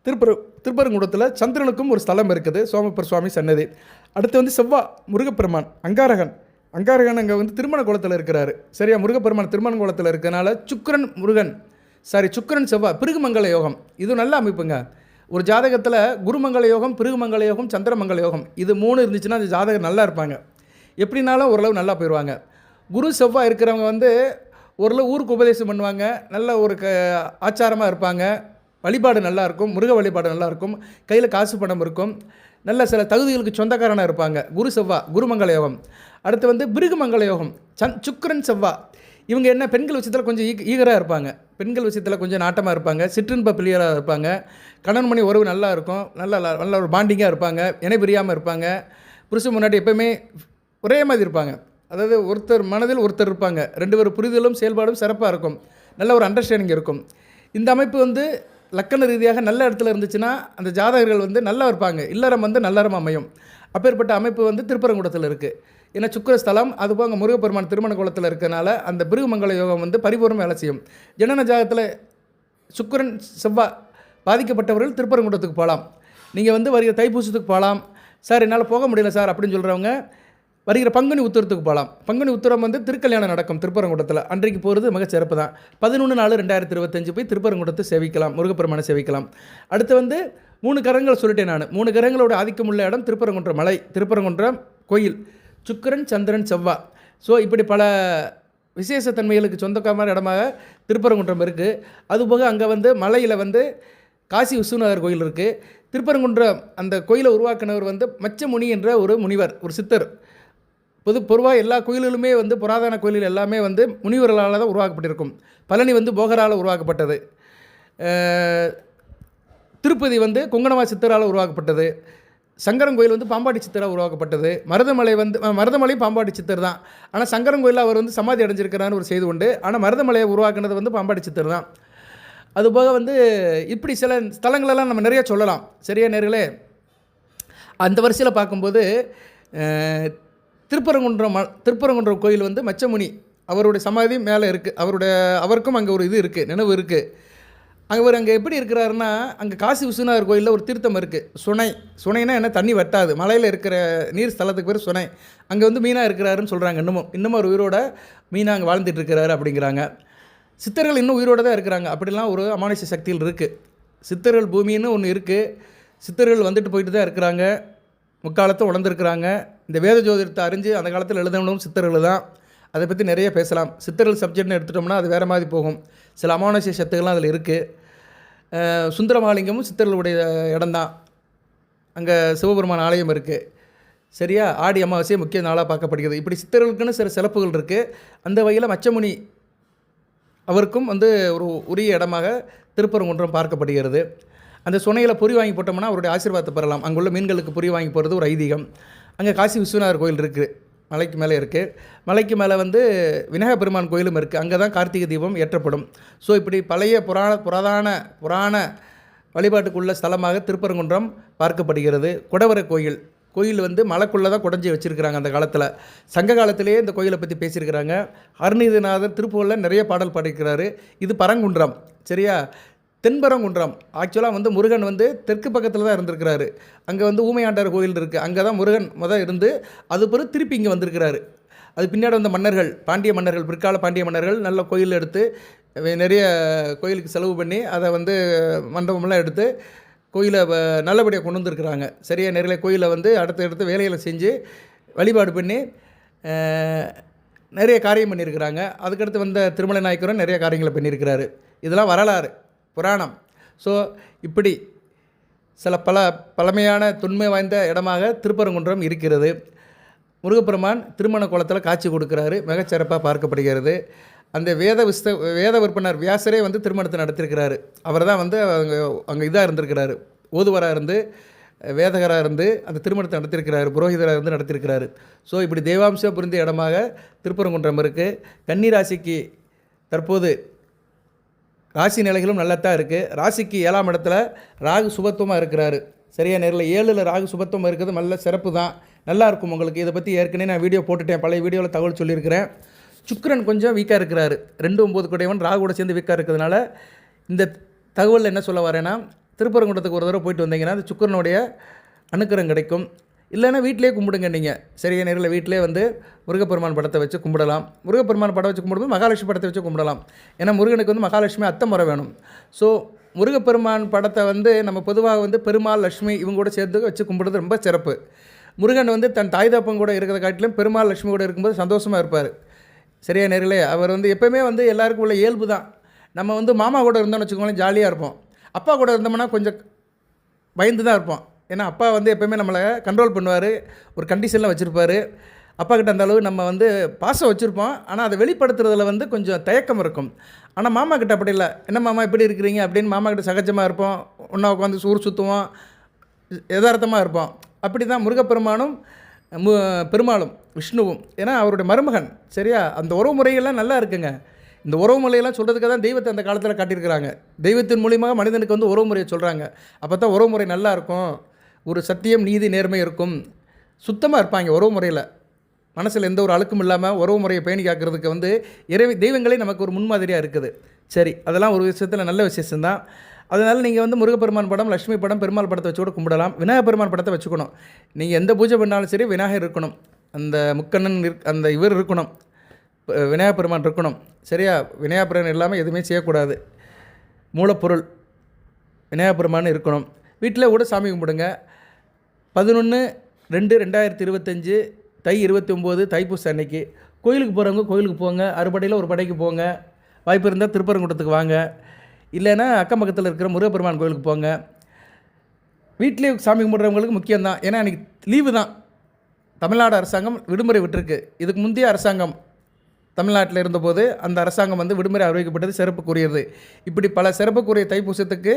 திருப்பரங்குன்றத்தில் சந்திரனுக்கும் ஒரு ஸ்தலம் இருக்குது, சோமப்பர் சுவாமி சன்னதி. அடுத்து வந்து செவ்வாய் முருகப்பெருமான் அங்காரகன் அங்கே வந்து திருமண குளத்தில் இருக்கிறாரு. சரியா, முருகப்பெருமான் திருமண குளத்தில் இருக்கிறனால சுக்கிரன் செவ்வாய் பிருகுமங்கல யோகம், இது நல்ல அமைப்புங்க. ஒரு ஜாதகத்தில் குருமங்கல யோகம், பிருகுமங்கல யோகம், சந்திரமங்கல யோகம், இது 3 இருந்துச்சுன்னா அந்த ஜாதகம் நல்லா இருப்பாங்க. எப்படினாலும் ஓரளவு நல்லா போயிடுவாங்க. குரு செவ்வாய் இருக்கிறவங்க வந்து ஓரளவு ஊருக்கு உபதேசம் பண்ணுவாங்க, நல்ல ஒரு ஆச்சாரமாக இருப்பாங்க, வழிபாடு நல்லாயிருக்கும், முருக வழிபாடு நல்லாயிருக்கும், கையில் காசு பணம் இருக்கும், நல்ல சில தகுதிகளுக்கு சொந்தக்காரனாக இருப்பாங்க. குரு செவ்வாய் குருமங்கல யோகம். அடுத்து வந்து பிருகுமங்கல யோகம் சுக்கிரன் செவ்வாய். இவங்க என்ன பெண்கள் விஷயத்தில் கொஞ்சம் ஈகராக இருப்பாங்க, பெண்கள் விஷயத்தில் கொஞ்சம் நாட்டமாக இருப்பாங்க, சிற்றின்ப பிள்ளையராக இருப்பாங்க, கணவன் மணி உறவு நல்லா இருக்கும், நல்ல ஒரு பாண்டிங்காக இருப்பாங்க, இணை பிரியாமல் இருப்பாங்க, புருஷன் முன்னாடி எப்போயுமே ஒரே மாதிரி இருப்பாங்க. அதாவது ஒருத்தர் மனதில் ஒருத்தர் இருப்பாங்க, 2 பேர் புரிதலும் செயல்பாடும் சிறப்பாக இருக்கும், நல்ல ஒரு அண்டர்ஸ்டாண்டிங் இருக்கும். இந்த அமைப்பு வந்து லக்கண ரீதியாக நல்ல இடத்துல இருந்துச்சுன்னா அந்த ஜாதகர்கள் வந்து நல்லா இருப்பாங்க, இல்லறம் வந்து நல்லறம் அமையும். அப்பேற்பட்ட அமைப்பு வந்து திருப்பரங்குன்றத்தில் இருக்குது. ஏன்னா சுக்கிரஸ்தலம், அதுபோக அங்கே முருகப்பெருமான் திருமண குளத்தில் இருக்கிறனால அந்த பிருகுமங்கல யோகம் வந்து பரிபூர்ணம் வேலை செய்யும். ஜனன ஜாதகத்தில் சுக்கிரன் செவ்வாய் பாதிக்கப்பட்டவர்கள் திருப்பரங்குன்றத்துக்கு போகலாம். நீங்கள் வந்து வருகிற தைப்பூசத்துக்கு போகலாம். சார் என்னால் போக முடியல சார் அப்படின்னு சொல்கிறவங்க வருகிற பங்குனி உத்திரத்துக்கு போகலாம். பங்குனி உத்திரம் வந்து திருக்கல்யாணம் நடக்கும் திருப்பரங்குன்றத்தில், அன்றைக்கு போகிறது மிகச்சிறப்பு தான். 11/4/2025 போய் திருப்பரங்குன்றத்தை சேவிக்கலாம், முருகப்பெருமானை சேவிக்கலாம். அடுத்து வந்து 3 கிரகங்கள் சொல்லிட்டேன் நான். 3 கிரகங்களோட ஆதிக்கம் உள்ள இடம் திருப்பரங்குன்றம் மலை, திருப்பரங்குன்றம் கோயில், சுக்கிரன் சந்திரன் செவ்வாய். ஸோ இப்படி பல விசேஷத்தன்மைகளுக்கு சொந்தக்கார இடமாக திருப்பரங்குன்றம் இருக்குது. அதுபோக அங்கே வந்து மலையில் வந்து காசி விஸ்வநாதர் கோயில் இருக்குது. திருப்பரங்குன்றம் அந்த கோயிலை உருவாக்கினவர் வந்து மச்சமுனி என்ற ஒரு முனிவர், ஒரு சித்தர். பொதுவாக எல்லா கோயில்களுமே வந்து புராதன கோயில்கள் எல்லாமே வந்து முனிவர்களால் தான் உருவாக்கப்பட்டிருக்கும். பழனி வந்து போகரால் உருவாக்கப்பட்டது, திருப்பதி வந்து கொங்கணவா சித்தரால் உருவாக்கப்பட்டது, சங்கரன் கோயில் வந்து பாம்பாட்டி சித்தரால் உருவாக்கப்பட்டது, மருதமலை பாம்பாட்டி சித்தர் தான். ஆனால் சங்கரன் கோயிலில் அவர் வந்து சமாதி அடைஞ்சிருக்கிறான்னு ஒரு செய்தி உண்டு. ஆனால் மருதமலையை உருவாக்குனது வந்து பாம்பாட்டி சித்தர் தான். அதுபோக வந்து இப்படி சில ஸ்தலங்களெல்லாம் நம்ம நிறைய சொல்லலாம். சரியா நேர்களே, அந்த வரிசையில் பார்க்கும்போது திருப்பரங்குன்றம் கோயில் வந்து மச்சமுனி அவருடைய சமாதி மேலே இருக்குது. அவருக்கும் அங்கே ஒரு இது இருக்குது, நினைவு இருக்குது. அங்கே எப்படி இருக்கிறாருன்னா, அங்கே காசி விஸ்வநாதர் கோயிலில் ஒரு தீர்த்தம் இருக்குது. சுனைனா என்ன, தண்ணி வட்டாது, மலையில் இருக்கிற நீர் ஸ்தலத்துக்கு பேர் சுனை. அங்கே வந்து மீனா இருக்கிறாருன்னு சொல்கிறாங்க. இன்னமும் ஒரு உயிரோட மீனா அங்கே வாழ்ந்துட்டு இருக்கிறாரு அப்படிங்கிறாங்க. சித்தர்கள் இன்னும் உயிரோடு தான் இருக்கிறாங்க. அப்படிலாம் ஒரு அமானுஷ்ய சக்திகள் இருக்குது. சித்தர்கள் பூமின்னு ஒன்று இருக்குது. சித்தர்கள் வந்துட்டு போயிட்டு தான் இருக்கிறாங்க. முக்காலத்தை உணர்ந்துருக்கிறாங்க. இந்த வேத ஜோதிடத்தை அறிஞ்சு அந்த காலத்தில் எழுதணும் சித்தர்கள் தான். அதை பற்றி நிறைய பேசலாம். சித்தர்கள் சப்ஜெக்ட்னு எடுத்துட்டோம்னா அது வேறு மாதிரி போகும். சில அமானுஷ்ய சக்திகள்லாம் அதில் இருக்குது. சுந்தரமாலிங்கமும் சித்தர்களுடைய இடம்தான். அங்கே சிவபெருமான் ஆலயம் இருக்குது. சரியா, ஆடி அமாவாசையை முக்கிய நாளாக பார்க்கப்படுகிறது. இப்படி சித்தர்களுக்குன்னு சில சிறப்புகள் இருக்குது. அந்த வகையில் மச்சமுனி அவருக்கும் வந்து ஒரு உரிய இடமாக திருப்பரங்குன்றம் பார்க்கப்படுகிறது. அந்த சுனையில் பொறி வாங்கி போட்டோம்னா அவருடைய ஆசீர்வாதத்தை பெறலாம். அங்குள்ள மீன்களுக்கு பொறி வாங்கி போகிறது ஒரு ஐதீகம். அங்கே காசி விஸ்வநாதர் கோயில் இருக்குது, மலைக்கு மேலே இருக்குது. மலைக்கு மேலே வந்து விநாயகர் பெருமான் கோயிலும் இருக்குது. அங்கே தான் கார்த்திகை தீபம் ஏற்றப்படும். ஸோ இப்படி பழைய புராண வழிபாட்டுக்குள்ள ஸ்தலமாக திருப்பரங்குன்றம் பார்க்கப்படுகிறது. குடவரை கோயில் வந்து மலைக்குள்ளே தான் குடஞ்சி வச்சுருக்கிறாங்க. அந்த காலத்தில் சங்க காலத்திலேயே இந்த கோயிலை பற்றி பேசியிருக்கிறாங்க. அருணகிரிநாதர் திருப்புகழில் நிறைய பாடல் பாடியிருக்கிறாரு. இது பரங்குன்றம். சரியா, தென்பரங்குன்றம் ஆக்சுவலாக வந்து முருகன் வந்து தெற்கு பக்கத்தில் தான் இருந்திருக்கிறாரு. அங்கே வந்து ஊமையாண்டார் கோயில் இருக்குது. அங்கே தான் முருகன் இருந்து அது பிறகு திருப்பி இங்கே வந்திருக்கிறாரு. அது பின்னாடி வந்த மன்னர்கள், பாண்டிய மன்னர்கள், பிற்கால பாண்டிய மன்னர்கள் நல்ல கோயில் எடுத்து நிறைய கோயிலுக்கு செலவு பண்ணி அதை வந்து மண்டபமெல்லாம் எடுத்து கோயிலை நல்லபடியாக கொண்டு வந்துருக்குறாங்க. சரியாக நிறைய கோயிலை வந்து அடுத்த வேலைகளை செஞ்சு வழிபாடு பண்ணி நிறைய காரியம் பண்ணியிருக்கிறாங்க. அதுக்கடுத்து வந்த திருமலை நாயக்கரும் நிறைய காரியங்களை பண்ணியிருக்கிறாரு. இதெல்லாம் வரலாறு, புராணம். ஸோ இப்படி சில பழமையான தொன்மை வாய்ந்த இடமாக திருப்பரங்குன்றம் இருக்கிறது. முருகப்பெருமான் திருமண கோலத்தில் காட்சி கொடுக்குறாரு, மிகச்சிறப்பாக பார்க்கப்படுகிறது. அந்த வேத விற்பனர் வியாசரே வந்து திருமணத்தை நடத்திருக்கிறாரு. அவர் தான் வந்து அங்கே இதாக இருந்திருக்கிறாரு, ஓதுவராக இருந்து வேதகராக இருந்து அந்த திருமணத்தை நடத்திருக்கிறாரு, புரோகிதராக இருந்து நடத்திருக்கிறாரு. ஸோ இப்படி தெய்வாம்சம் புரிந்த இடமாக திருப்பரங்குன்றம் இருக்குது. கன்னிராசிக்கு தற்போது ராசி நிலைகளும் நல்லத்தான் இருக்குது. ராசிக்கு 7ஆம் இடத்துல ராகு சுபத்துவமாக இருக்கிறாரு. சரியா, நேரில் 7ல் ராகு சுபத்துவம் இருக்கிறது நல்ல சிறப்பு தான், நல்லாயிருக்கும் உங்களுக்கு. இதை பற்றி ஏற்கனவே நான் வீடியோ போட்டுட்டேன், பழைய வீடியோவில் தகவல் சொல்லியிருக்கிறேன். சுக்கிரன் கொஞ்சம் வீக்காக இருக்கிறாரு. 2-9 கூடையவன் ராகுவோட சேர்ந்து வீக்காக இருக்கிறதுனால இந்த தகவலில் என்ன சொல்ல வரேன்னா, திருப்பரங்குன்றத்துக்கு ஒரு தடவை போயிட்டு வந்தீங்கன்னா அந்த சுக்கிரனுடைய அனுக்கிரம் கிடைக்கும். இல்லைன்னா வீட்டிலே கும்பிடுங்க. நீங்கள் சரியா நேரில் வீட்டிலே வந்து முருகப்பெருமான் படத்தை வச்சு கும்பிடலாம். முருகப்பெருமான் படம் வச்சு கும்பிடும்போது மகாலட்சுமி படத்தை வச்சு கும்பிடலாம். ஏன்னா முருகனுக்கு வந்து மகாலட்சுமி அத்தை முறை வேணும். ஸோ முருகப்பெருமான் படத்தை வந்து நம்ம பொதுவாக வந்து பெருமாள், லட்சுமி இவங்க கூட சேர்த்து வச்சு கும்பிடுறது ரொம்ப சிறப்பு. முருகன் வந்து தன் தாய் தப்பம் கூட இருக்கிறத காட்டிலும் பெருமாள், லட்சுமி கூட இருக்கும்போது சந்தோஷமாக இருப்பார். சரியா நேரிலே அவர் வந்து எப்போயுமே வந்து எல்லாருக்கும் உள்ள இயல்பு தான். நம்ம வந்து மாமா கூட இருந்தோம்னு வச்சுக்கோங்களேன், ஜாலியாக இருப்போம். அப்பா கூட இருந்தோம்னா கொஞ்சம் பயந்து தான் இருப்போம். ஏன்னா அப்பா வந்து எப்போயுமே நம்மளை கண்ட்ரோல் பண்ணுவார், ஒரு கண்டிஷனில் வச்சுருப்பார். அப்பா கிட்ட அந்த அளவு நம்ம வந்து பாசம் வச்சுருப்போம். ஆனால் அதை வெளிப்படுத்துறதுல வந்து கொஞ்சம் தயக்கம் இருக்கும். ஆனால் மாமா கிட்ட அப்படி இல்லை. என்ன மாமா இப்படி இருக்கிறீங்க அப்படின்னு மாமா கிட்ட சகஜமாக இருப்போம். ஒன்றா உட்காந்து சூர் சுற்றுவோம், யதார்த்தமாக இருப்போம். அப்படி தான் முருகப்பெருமானும் பெருமாளும் விஷ்ணுவும். ஏன்னா அவருடைய மருமகன். சரியா, அந்த உறவு முறையெல்லாம் நல்லா இருக்குங்க. இந்த உறவு முறையெல்லாம் சொல்கிறதுக்காக தான் தெய்வத்தை அந்த காலத்தில் காட்டியிருக்கிறாங்க. தெய்வத்தின் மூலியமாக மனிதனுக்கு வந்து உறவு முறையை சொல்கிறாங்க. அப்போ தான் உறவு முறை நல்லா இருக்கும், ஒரு சத்தியம், நீதி, நேர்மை இருக்கும், சுத்தமாக இருப்பாங்க உறவு முறையில். மனசில் எந்த ஒரு அழுக்கும் இல்லாமல் உறவு முறையை பேணி காக்கிறதுக்கு வந்து தெய்வங்களே நமக்கு ஒரு முன்மாதிரியாக இருக்குது. சரி, அதெல்லாம் ஒரு விஷயத்தில் நல்ல விசேஷம்தான். அதனால் நீங்கள் வந்து முருகப்பெருமான் படம், லட்சுமி படம், பெருமாள் படத்தை வச்சு கூட கும்பிடலாம். விநாயகர் பெருமான் படத்தை வச்சுக்கணும். நீங்கள் எந்த பூஜை பண்ணாலும் சரி விநாயகர் இருக்கணும், அந்த முக்கண்ணன் அந்த இவர் இருக்கணும், விநாயகர் பெருமான் இருக்கணும். சரியா, விநாயகர் பெருமான் இல்லாமல் எதுவுமே செய்யக்கூடாது. மூலப்பொருள் விநாயகர் பெருமான் இருக்கணும். வீட்டில் கூட சாமி கும்பிடுங்க. 11/2/2025 தை 29 தைப்பூசம் அன்னைக்கு கோயிலுக்கு போகிறவங்க கோயிலுக்கு போங்க. அறுபடையில் ஒரு படைக்கு போங்க. வாய்ப்பு இருந்தால் திருப்பரங்குன்றத்துக்கு வாங்க. இல்லைன்னா அக்கம் பக்கத்தில் இருக்கிற முருகப்பெருமான் கோயிலுக்கு போங்க. வீட்டிலே சாமி கும்பிட்றவங்களுக்கு முக்கியம்தான். ஏன்னா அன்றைக்கி லீவு தான். தமிழ்நாடு அரசாங்கம் விடுமுறை விட்டுருக்கு. இதுக்கு முந்தைய அரசாங்கம் தமிழ்நாட்டில் இருந்தபோது அந்த அரசாங்கம் வந்து விடுமுறை அறிவிக்கப்பட்டது சிறப்புக்குரியது. இப்படி பல சிறப்புக்குரிய தைப்பூசத்துக்கு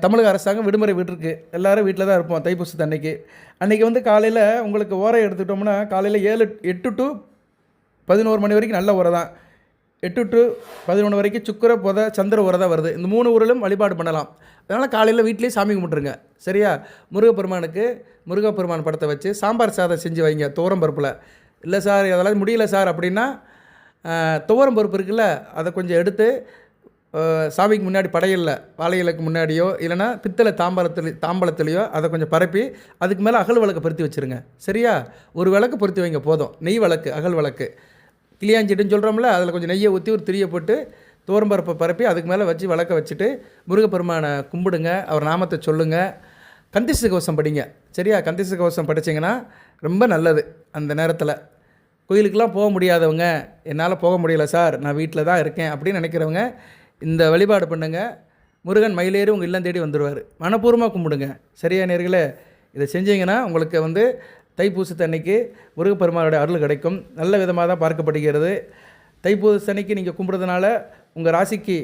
தமிழக அரசாங்கம் விடுமுறை விட்டுருக்கு. எல்லோரும் வீட்டில் தான் இருப்போம் தைப்பூசத்து அன்றைக்கி வந்து காலையில் உங்களுக்கு ஓரை எடுத்துக்கிட்டோம்னா காலையில் 8 to 11 மணி வரைக்கும் நல்ல உரை தான். 8 to 11 வரைக்கும் சுக்கிர, புத, சந்திர உரை தான் வருது. இந்த 3 ஊரிலும் வழிபாடு பண்ணலாம். அதனால் காலையில் வீட்டிலேயே சாமி கும்பிட்ருங்க. சரியா, முருகப்பெருமான் படத்தை வச்சு சாம்பார் சாதம் செஞ்சு வைங்க துவரம் பருப்பில். இல்லை சார் அதெல்லாம் முடியல சார் அப்படின்னா துவரம் பருப்பு இருக்குல்ல, அதை கொஞ்சம் எடுத்து சாமிக்கு முன்னாடி படையலில் வாழை இலைக்கு முன்னாடியோ இல்லைனா பித்தளை தாம்பலத்துலேயோ அதை கொஞ்சம் பரப்பி அதுக்கு மேலே அகல் விளக்கு பொருத்தி வச்சுருங்க. சரியா? ஒரு விளக்கு பொருத்தி வைங்க போதும். நெய் விளக்கு, அகல் விளக்கு, கிளியாஞ்சிட்டுன்னு சொல்கிறோம்ல, அதில் கொஞ்சம் நெய்யை ஊற்றி ஒரு திரியை போட்டு தோரம்பருப்பை பரப்பி அதுக்கு மேலே வச்சு விளக்க வச்சுட்டு முருகப்பெருமானை கும்பிடுங்க. அவர் நாமத்தை சொல்லுங்கள். கந்தசஷ்டி கவசம் படிங்க. சரியா? கந்தசஷ்டி கவசம் படிச்சிங்கன்னா ரொம்ப நல்லது. அந்த நேரத்தில் கோயிலுக்கெலாம் போக முடியாதவங்க, என்னால் போக முடியல சார், நான் வீட்டில் தான் இருக்கேன் அப்படின்னு நினைக்கிறவங்க இந்த வழிபாடு பண்ணுங்க. முருகன் மயிலேறி உங்கள் இல்லம் தேடி வந்துடுவார். மனப்பூர்வமாக கும்பிடுங்க. சரியா நேர்களே? இதை செஞ்சீங்கன்னா உங்களுக்கு தைப்பூசத்தன்னைக்கு முருகப்பெருமானுடைய அருள் கிடைக்கும். நல்ல விதமாக தான் பார்க்கப்படுகிறது. தைப்பூசத்தன்னைக்கு நீங்கள் கும்பிட்றதுனால உங்கள் ராசிக்கு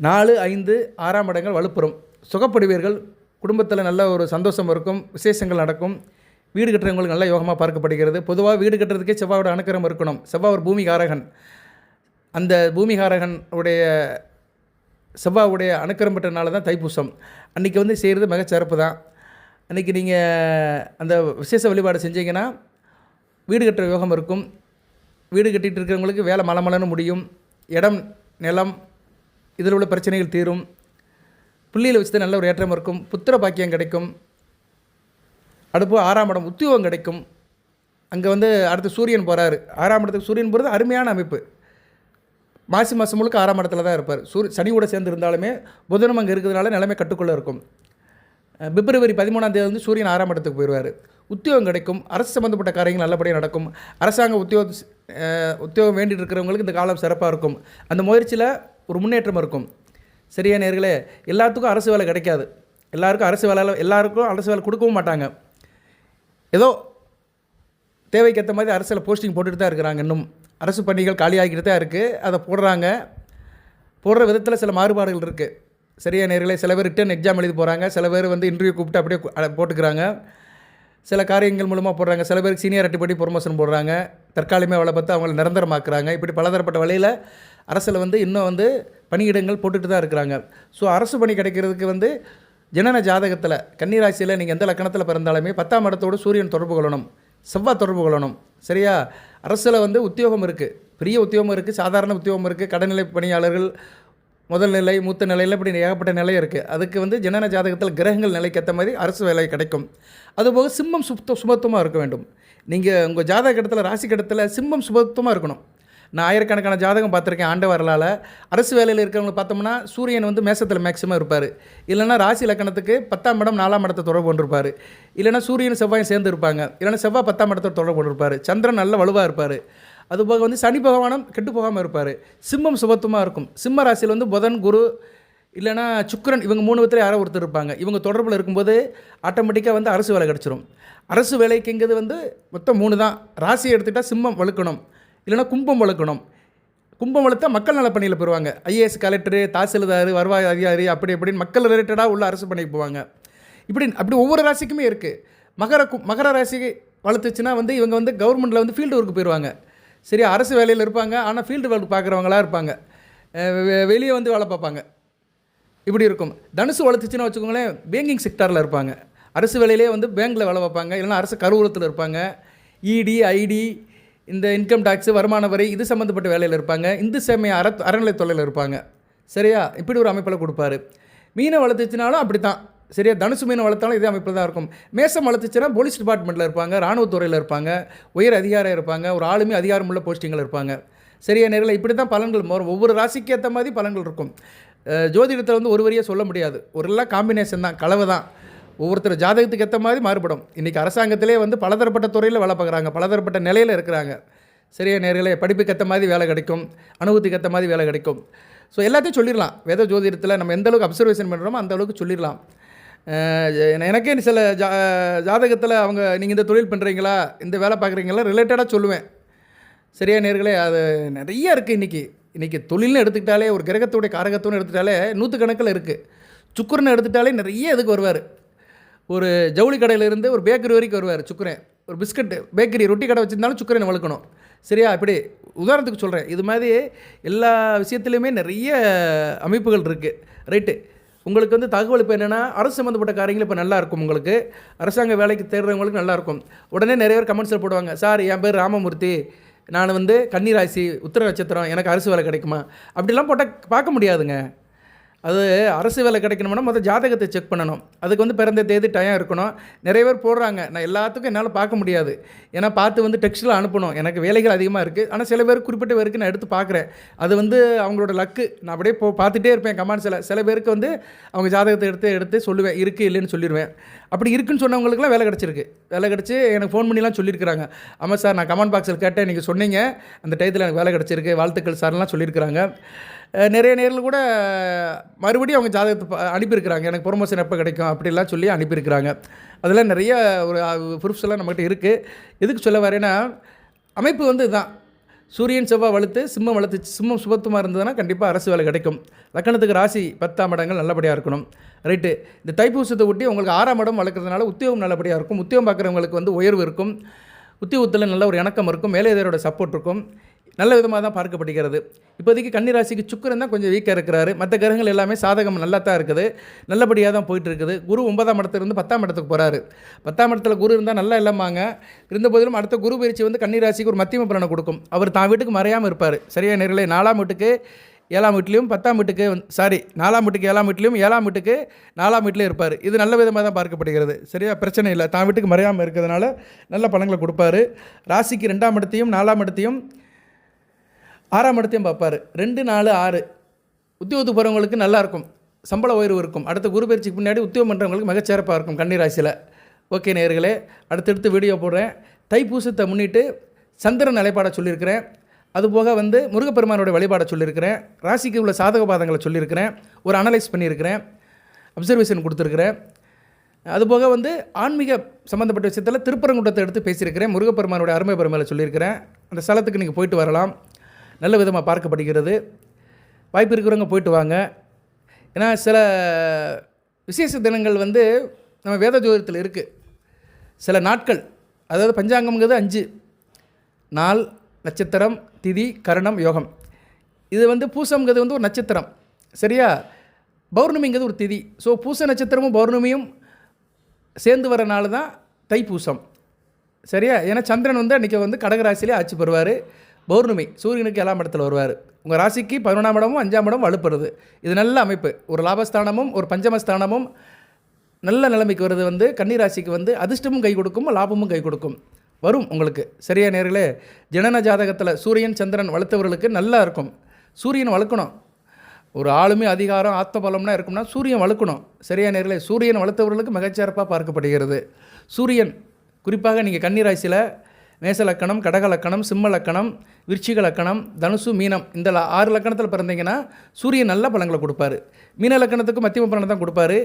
4, 5, 6ஆம் இடங்கள் வலுப்பெறும். சுகப்படுவீர்கள். குடும்பத்தில் நல்ல ஒரு சந்தோஷம் இருக்கும். விசேஷங்கள் நடக்கும். வீடு கட்டுறவங்களுக்கு நல்ல யோகமாக பார்க்கப்படுகிறது. பொதுவாக வீடு கட்டுறதுக்கே செவ்வாயோட அனுக்கிரகம் இருக்கணும். செவ்வாய் ஒரு பூமிகாரகன். அந்த பூமிகாரகன் உடைய செவ்வாவுடைய அனுக்கிரகம் பெற்றனால தான் தைப்பூசம் அன்றைக்கி செய்கிறது மிகச்சிறப்பு தான். அன்றைக்கி நீங்கள் அந்த விசேஷ வழிபாடு செஞ்சீங்கன்னா வீடு கட்டுற யோகம் இருக்கும். வீடு கட்டிகிட்டு இருக்கிறவங்களுக்கு வேலை மலமலன்னு முடியும். இடம், நிலம் இதில் உள்ள பிரச்சனைகள் தீரும். புள்ளியில் வச்சு நல்ல ஒரு ஏற்றம் இருக்கும். புத்திர பாக்கியம் கிடைக்கும். அடுப்பு 6ஆம் இடம் உத்தியோகம் கிடைக்கும். அங்கே அடுத்து சூரியன் போகிறாரு. 6ஆம் இடத்துக்கு சூரியன் போகிறது அருமையான அமைப்பு. மாசி மாதம் முழுக்க 6ஆம் இடத்துல தான் இருப்பார். சனியோட சேர்ந்து இருந்தாலுமே புதனும் அங்கே இருக்கிறதுனால நிலைமை கட்டுக்குள்ளே இருக்கும். பிப்ரவரி 13ஆம் தேதி சூரியன் 6ஆம் இடத்துக்கு போயிடுவார். உத்தியோகம் கிடைக்கும். அரசு சம்மந்தப்பட்ட காரியங்கள் நல்லபடியாக நடக்கும். அரசாங்க உத்தியோகம் வேண்டிட்டு இருக்கிறவங்களுக்கு இந்த காலம் சிறப்பாக இருக்கும். அந்த முயற்சியில் ஒரு முன்னேற்றம் இருக்கும். சரியா நேர்களே? எல்லாத்துக்கும் அரசு வேலை கிடைக்காது. எல்லாருக்கும் அரசு வேலை கொடுக்கவும் மாட்டாங்க. ஏதோ தேவைக்கேற்ற மாதிரி அரசில் போஸ்டிங் போட்டுட்டு தான் இருக்கிறாங்க. இன்னும் அரசு பணிகள் காலியாகிட்டு தான் இருக்குது. அதை போடுற விதத்தில் சில மாறுபாடுகள் இருக்குது. சரியா நேர்களே? சில பேர் ரிட்டன் எக்ஸாம் எழுதி போகிறாங்க. சில பேர் இன்டர்வியூ கூப்பிட்டு அப்படியே போட்டுக்கிறாங்க. சில காரியங்கள் மூலமாக போடுறாங்க. சில பேருக்கு சீனியாரிட்டி படி ப்ரொமோஷன் போடுறாங்க. தற்காலிகமாக வேலை பார்த்து அவங்கள நிரந்தரமாக்குறாங்க. இப்படி பலதரப்பட்ட வழியில் அரசில் இன்னும் பணியிடங்கள் போட்டுட்டு தான் இருக்கிறாங்க. ஸோ அரசு பணி கிடைக்கிறதுக்கு ஜனன ஜாதகத்தில் கன்னிராசியில் நீங்கள் எந்த லக்கணத்தில் பிறந்தாலுமே 10ஆம் இடத்தோடு சூரியன் தொடர்பு கொள்ளணும். செவ்வாய் தொடர்பு கொள்ளணும். சரியா? அரசில் உத்தியோகம் இருக்குது. பெரிய உத்தியோகம் இருக்குது. சாதாரண உத்தியோகம் இருக்குது. கடைநிலை பணியாளர்கள், முதல் நிலை, மூத்த நிலையில் இப்படி ஏகப்பட்ட நிலை இருக்குது. அதுக்கு ஜனன ஜாதகத்தில் கிரகங்கள் நிலைக்கேற்ற மாதிரி அரசு வேலை கிடைக்கும். அதுபோக சிம்மம் சுபத்துவமாக இருக்க வேண்டும். நீங்கள் உங்கள் ஜாதக இடத்துல ராசி கடத்தில் சிம்மம் சுபத்துவமாக இருக்கணும். நான் ஆயிரக்கணக்கான ஜாதகம் பார்த்துருக்கேன். ஆண்ட வரலால் அரசு வேலையில் இருக்கிறவங்க பார்த்தோம்னா சூரியன் மேசத்தில் மேக்ஸிமம் இருப்பார். இல்லைனா ராசி லக்கணத்துக்கு 10ஆம் இடம் 4ஆம் இடத்தை தொடர்பு கொண்டிருப்பார். இல்லைனா சூரியன் செவ்வாயும் சேர்ந்து இருப்பாங்க. இல்லைனா செவ்வாய் 10ஆம் இடத்தை தொடர்பு கொண்டிருப்பார். சந்திரன் நல்ல வலுவாக இருப்பார். அதுபோக சனி பகவானும் கெட்டு போகாமல் இருப்பார். சிம்மம் சுபத்துவமாக இருக்கும். சிம்ம ராசியில் புதன், குரு இல்லைனா சுக்கிரன் இவங்க 3 விதத்தில் யாரோ ஒருத்தர் இருப்பாங்க. இவங்க தொடர்பில் இருக்கும்போது ஆட்டோமேட்டிக்காக அரசு வேலை கிடச்சிரும். அரசு வேலைக்குங்கிறது மொத்தம் 3 தான். ராசியை எடுத்துக்கிட்டால் சிம்மம் வலுக்கணும், இல்லைனா கும்பம் வளர்க்கணும். கும்பம் வளர்த்தா மக்கள் நலப்பணியில் போயிடுவாங்க. ஐஏஎஸ், கலெக்டரு, தாசில்தார், வருவாய் அதிகாரி அப்படின்னு மக்கள் ரிலேட்டடாக உள்ள அரசு பணிக்கு போவாங்க. அப்படி ஒவ்வொரு ராசிக்குமே இருக்குது. மகர ராசி வளர்த்துச்சுன்னா இவங்க கவர்மெண்ட்டில் ஃபீல்டு ஒர்க்கு போயிடுவாங்க. சரியா? அரசு வேலையில் இருப்பாங்க. ஆனால் ஃபீல்டு ஒர்க் பார்க்குறவங்களாக இருப்பாங்க. வெளியே வேலை பார்ப்பாங்க. இப்படி இருக்கும். தனுசு வளர்த்துச்சுன்னா வச்சுக்கோங்களேன், பேங்கிங் செக்டாரில் இருப்பாங்க. அரசு வேலையிலே பேங்க்கில் வேலை பார்ப்பாங்க. இல்லைனா அரசு கருவூலத்தில் இருப்பாங்க. இடி, ஐடி, இந்த இன்கம் டேக்ஸு, வருமான வரி இது சம்மந்தப்பட்ட வேலையில் இருப்பாங்க. இந்து சமய அறநிலைத்துறையில் இருப்பாங்க. சரியா? இப்படி ஒரு அமைப்பில் கொடுப்பாரு. மீனை வளர்த்துச்சுனாலும் அப்படி தான். சரியா? தனுசு மீனை வளர்த்தாலும் இதே அமைப்பில் தான் இருக்கும். மேசம் வளர்த்துச்சுன்னா போலீஸ் டிபார்ட்மெண்ட்டில் இருப்பாங்க, இராணுவத்துறையில் இருப்பாங்க, உயர் அதிகாரம் இருப்பாங்க, ஒரு ஆளுமே அதிகாரமுள்ள போஸ்டிங்கில் இருப்பாங்க. சரியா நேரில்? இப்படி தான் பலன்கள் மாறும். ஒவ்வொரு ராசிக்கு ஏற்ற மாதிரி பலன்கள் இருக்கும். ஜோதிடத்தில் ஒரு வரியாக சொல்ல முடியாது. ஒரு எல்லாம் காம்பினேஷன் தான், கலவை தான். ஒவ்வொருத்தர் ஜாதகத்துக்கு ஏற்ற மாதிரி மாறுபடும். இன்றைக்கி அரசாங்கத்திலே பலதரப்பட்ட துறையில் வேலை பார்க்குறாங்க, பலதரப்பட்ட நிலையில் இருக்கிறாங்க. சரியா நேர்களே? படிப்புக்கு ஏற்ற மாதிரி வேலை கிடைக்கும், அனுபவத்துக்கு ஏற்ற மாதிரி வேலை கிடைக்கும். ஸோ எல்லாத்தையும் சொல்லிடலாம். வேத ஜோதிடத்தில் நம்ம எந்த அளவுக்கு அப்சர்வேஷன் பண்ணுறோமோ அந்த அளவுக்கு சொல்லிடலாம். எனக்கே சில ஜாதகத்தில் நீங்கள் இந்த தொழில் பண்ணுறீங்களா, இந்த வேலை பார்க்குறீங்களா ரிலேட்டடாக சொல்லுவேன். சரியா நேர்களே? அது நிறைய இருக்குது. இன்றைக்கி தொழில்னு எடுத்துக்கிட்டாலே, ஒரு கிரகத்துடைய காரகத்துவன்னு எடுத்துக்கிட்டாலே நூற்றுக்கணக்கில் இருக்குது. சுக்கரனை எடுத்துக்கிட்டாலே நிறைய இதுக்கு வருவார். ஒரு ஜவுளி கடையிலேருந்து ஒரு பேக்கரி வரைக்கும் வருவார் சுக்கரன். ஒரு பிஸ்கட் பேக்கரி, ரொட்டி கடை வச்சுருந்தாலும் சுக்கரனை வளர்க்கணும். சரியா? இப்படி உதாரணத்துக்கு சொல்கிறேன். இது மாதிரி எல்லா விஷயத்துலையுமே நிறைய அமைப்புகள் இருக்குது. ரைட்டு. உங்களுக்கு தகவல் இப்போ என்னென்னா, அரசு சம்மந்தப்பட்ட காரியங்கள் இப்போ நல்லாயிருக்கும். உங்களுக்கு அரசாங்க வேலைக்கு தேடுறவங்களுக்கு நல்லாயிருக்கும். உடனே நிறைய பேர் கமெண்ட்ஸில் போடுவாங்க, சார் என் பேர் ராமமூர்த்தி, நான் வந்து கன்னி ராசி உத்திர நட்சத்திரம் எனக்கு அரசு வேலை கிடைக்குமா அப்படிலாம் போட்டால் பார்க்க முடியாதுங்க. அது அரசு வேலை கிடைக்கணும்னா முதல் ஜாதகத்தை செக் பண்ணணும். அதுக்கு வந்து பிறந்த தேதி டைம் இருக்கணும். நிறைய பேர் போடுறாங்க. நான் எல்லாத்துக்கும் என்னால் பார்க்க முடியாது. ஏன்னா பார்த்து வந்து டெக்ஸ்ட்டில் அனுப்பணும். எனக்கு வேலைகள் அதிகமாக இருக்குது. ஆனால் சில பேர் குறிப்பிட்ட பேருக்கு நான் எடுத்து பார்க்குறேன். அது வந்து அவங்களோட லக்கு. நான் அப்படியே பார்த்துட்டே இருப்பேன் கமெண்ட்ஸில். சில பேருக்கு வந்து அவங்க ஜாதகத்தை எடுத்து சொல்லுவேன், இருக்குது இல்லைன்னு சொல்லிடுவேன். அப்படி இருக்குன்னு சொன்னவங்களுக்குலாம் வேலை கிடச்சிருக்கு. வேலை கிடச்சி எனக்கு ஃபோன் பண்ணிலாம் சொல்லியிருக்கிறாங்க. ஆமாம் சார், நான் கமெண்ட் பாக்ஸில் கேட்டேன், நீங்கள் சொன்னீங்க அந்த டயத்தில் எனக்கு வேலை கிடச்சிருக்கு, வாழ்த்துக்கள் சார்லாம் சொல்லியிருக்கிறாங்க. நிறைய நேரில் கூட மறுபடியும் அவங்க ஜாதகத்தை அனுப்பியிருக்கிறாங்க, எனக்கு ப்ரொமோஷன் எப்போ கிடைக்கும் அப்படிலாம் சொல்லி அனுப்பியிருக்கிறாங்க. அதெல்லாம் நிறைய ஒரு ப்ரூஃப்ஸ் எல்லாம் நம்மகிட்ட இருக்குது. எதுக்கு சொல்ல வரேன்னா, அமைப்பு வந்து இதுதான். சூரியன் செவ்வாய் வலுத்து சிம்மம் வலுத்து, சிம்மம் சுபத்துமாக இருந்ததுன்னா கண்டிப்பாக அரசு வேலை கிடைக்கும். லக்கணத்துக்கு ராசி 10ஆம் இடங்கள் நல்லபடியாக இருக்கணும். ரைட்டு. இந்த தைப்பூசத்தை ஒட்டி உங்களுக்கு 6ஆம் இடம் வளர்க்குறதுனால உத்தியோகம் நல்லபடியாக இருக்கும். உத்தியோகம் பார்க்குறவங்களுக்கு வந்து உயர்வு இருக்கும். உத்தியோகத்தில் நல்ல ஒரு இணக்கம் இருக்கும். மேலதிகாரியோட சப்போர்ட் இருக்கும். நல்ல விதமாக தான் பார்க்கப்படுகிறது. இப்போதைக்கு கன்னி ராசிக்கு சுக்கிரன் தான் கொஞ்சம் வீக்காக இருக்கிறாரு. மற்ற கிரகங்கள் எல்லாமே சாதகம் நல்லா தான் இருக்குது. நல்லபடியாக தான் போயிட்டு இருக்குது. குரு 9ஆம் இடத்துலேருந்து 10ஆம் இடத்துக்கு போகிறாரு. 10ஆம் இடத்துல குரு இருந்தால் நல்லா இல்லைம்பாங்க. இருந்த போதிலும் அடுத்த குரு பயிற்சி வந்து கன்னி ராசிக்கு ஒரு மத்தியம பலனை கொடுக்கும். அவர் தான் வீட்டுக்கு மறையாமல் இருப்பார். சரியா நேரில் 4ஆம் வீட்டுக்கு 7ஆம் வீட்லேயும் 10ஆம் வீட்டுக்கு 4ஆம் வீட்டுக்கு 7ஆம் வீட்லேயும் 7ஆம் வீட்டுக்கு 4ஆம் வீட்டிலே இருப்பார். இது நல்ல விதமாக தான் பார்க்கப்படுகிறது. சரியா, பிரச்சனை இல்லை. தான் வீட்டுக்கு மறையாமல் இருக்கிறதுனால நல்ல பலன்களை கொடுப்பாரு. ராசிக்கு 2ஆம் இடத்தையும் 4ஆம் இடத்தையும் 6ஆம் இடத்தையும் பார்ப்பார். 2, 4, 6 உத்தியோகத்துக்கு போகிறவங்களுக்கு நல்லாயிருக்கும். சம்பள உயர்வு இருக்கும். அடுத்த குரு பயிற்சிக்கு முன்னாடி உத்தியோகம் பண்ணுறவங்களுக்கு மிகச்சிறப்பாக இருக்கும் கன்னி ராசியில். ஓகே நேயர்களே, அடுத்தடுத்து வீடியோ போடுறேன். தைப்பூசத்தை முன்னிட்டு சந்திரன் நிலைப்பாட சொல்லியிருக்கிறேன். அதுபோக வந்து முருகப்பெருமானோட வழிபாட சொல்லியிருக்கிறேன். ராசிக்கு உள்ள சாதக பாதங்களை சொல்லியிருக்கிறேன். ஒரு அனலைஸ் பண்ணியிருக்கிறேன். அப்சர்வேஷன் கொடுத்துருக்கிறேன். அதுபோக வந்து ஆன்மீக சம்மந்தப்பட்ட விஷயத்தில் திருப்பரங்குன்றத்தை எடுத்து பேசியிருக்கிறேன். முருகப்பெருமானோட அருமை பெருமைகளை சொல்லியிருக்கிறேன். அந்த ஸ்தலத்துக்கு நீங்கள் போயிட்டு வரலாம். நல்ல விதமாக பார்க்கப்படுகிறது. வாய்ப்பு இருக்கிறவங்க போயிட்டு வாங்க. ஏன்னா சில விசேஷ தினங்கள் வந்து நம்ம வேத ஜோதிடத்தில் இருக்குது. சில நாட்கள், அதாவது பஞ்சாங்கம்ங்கிறது 5 நாள், நட்சத்திரம், திதி, கரணம், யோகம். இது வந்து பூசம்ங்கிறது வந்து ஒரு நட்சத்திரம். சரியா, பௌர்ணமிங்கிறது ஒரு திதி. ஸோ பூச நட்சத்திரமும் பௌர்ணமியும் சேர்ந்து வரனால தான் தைப்பூசம். சரியா, ஏன்னா சந்திரன் வந்து அன்றைக்கி வந்து கடகராசிலே ஆட்சி பெறுவார். பௌர்ணமி சூரியனுக்கு 7ஆம் இடத்துல வருவார். உங்கள் ராசிக்கு 11ஆம் இடமும் 5ஆம் இடமும் வலுப்படுறது. இது நல்ல அமைப்பு. ஒரு லாபஸ்தானமும் ஒரு பஞ்சமஸ்தானமும் நல்ல நிலைமைக்கு வருது. வந்து கன்னி ராசிக்கு வந்து அதிர்ஷ்டமும் கை கொடுக்கும், லாபமும் கை கொடுக்கும், வரும் உங்களுக்கு. சரியா நேர்களே, ஜனன ஜாதகத்தில் சூரியன் சந்திரன் வளர்த்தவர்களுக்கு நல்லா இருக்கும். சூரியன் வளர்க்கணும். ஒரு ஆளுமை அதிகாரம் ஆத்மபலம்னா இருக்கும்னா சூரியன் வளர்க்கணும். சரியா நேர்களே, சூரியன் வளர்த்தவர்களுக்கு மிகச்சிறப்பாக பார்க்கப்படுகிறது. சூரியன் குறிப்பாக நீங்கள் கன்னி ராசியில் மேச லக்கணம், கடக லக்கணம், சிம்ம லக்கணம், விருச்சிக லக்கணம், தனுசு, மீனம் இந்த 6 லக்கணத்தில் பிறந்தீங்கன்னா சூரியன் நல்ல பலன்களை கொடுப்பாரு. மீன லக்கணத்துக்கு மத்தியம பலனை தான் கொடுப்பாரு.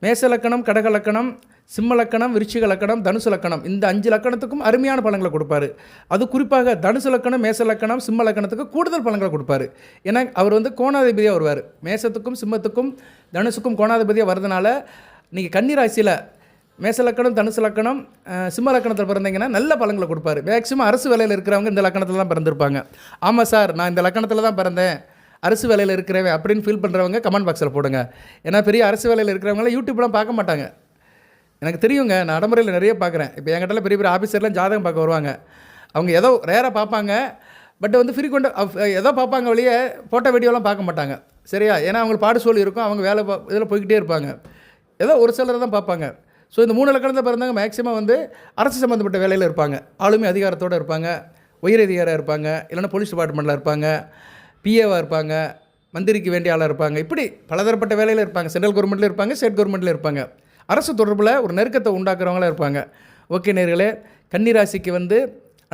மேச லக்கணம், கடக லக்கணம், சிம்ம லக்கணம், விருச்சிக லக்கணம், தனுசு லக்கணம் இந்த 5 லக்கணத்துக்கும் அருமையான பலன்களை கொடுப்பாரு. அது குறிப்பாக தனுசு லக்கணம், மேச லக்கணம், சிம்ம லக்கணத்துக்கு கூடுதல் பலன்களை கொடுப்பாரு. ஏன்னா அவர் வந்து கோணாதிபதியாக வருவார். மேசத்துக்கும் சிம்மத்துக்கும் தனுசுக்கும் கோணாதிபதியாக வரதுனால நீங்கள் கன்னி ராசியில் மேச லக்கணம், தனுசு லக்கணம், சிம்ம லக்கணத்தில் பிறந்தீங்கன்னா நல்ல பலன்களை கொடுப்பாரு. மேக்ஸிமம் அரசு வேலையில் இருக்கிறவங்க இந்த லக்கணத்தில் தான் பிறந்திருப்பாங்க. ஆமாம் சார், நான் இந்த லக்கணத்தில் தான் பிறந்தேன், அரசு வேலையில் இருக்கிறவன் அப்படின்னு ஃபீல் பண்ணுறவங்க கமெண்ட் பாக்ஸில் போடுங்க. ஏன்னா பெரிய அரசு வேலையில் இருக்கிறவங்களாம் யூடியூப்லாம் பார்க்க மாட்டாங்க. எனக்கு தெரியுங்க, நான் நடைமுறையில் நிறைய பார்க்குறேன். இப்போ என்கிட்ட பெரிய பெரிய ஆஃபீஸர்லாம் ஜாதகம் பார்க்க வருவாங்க. அவங்க ஏதோ ரேராக பார்ப்பாங்க. பட் வந்து ஃப்ரீக்வெண்ட்டாக ஏதோ பார்ப்பாங்க, வழியே ஃபோட்டோ வீடியோலாம் பார்க்க மாட்டாங்க. சரியா, ஏன்னா அவங்களுக்கு பாடு சொல்லி இருக்கும், அவங்க வேலை இதில் போய்கிட்டே இருப்பாங்க. ஏதோ ஒரு சிலர் தான் பார்ப்பாங்க. ஸோ இந்த 3 லக்கணத்தில் பிறந்தவங்க மேக்ஸிமம் வந்து அரசு சம்மந்தப்பட்ட வேலையில் இருப்பாங்க. ஆளுமை அதிகாரத்தோடு இருப்பாங்க, உயர் அதிகாரியாக இருப்பாங்க, இல்லைன்னா போலீஸ் டிபார்ட்மெண்ட்டில் இருப்பாங்க, பிஏவாக இருப்பாங்க, மந்திரிக்கு வேண்டிய ஆளாக இருப்பாங்க. இப்படி பலதரப்பட்ட வேலையில் இருப்பாங்க. சென்ட்ரல் கவர்மெண்ட்டில் இருப்பாங்க, ஸ்டேட் கவர்மெண்ட்டில் இருப்பாங்க. அரசு தொடர்பில் ஒரு நெருக்கத்தை உண்டாக்குறவங்களாம் இருப்பாங்க. ஓகே நேர்களே, கன்னி ராசிக்கு வந்து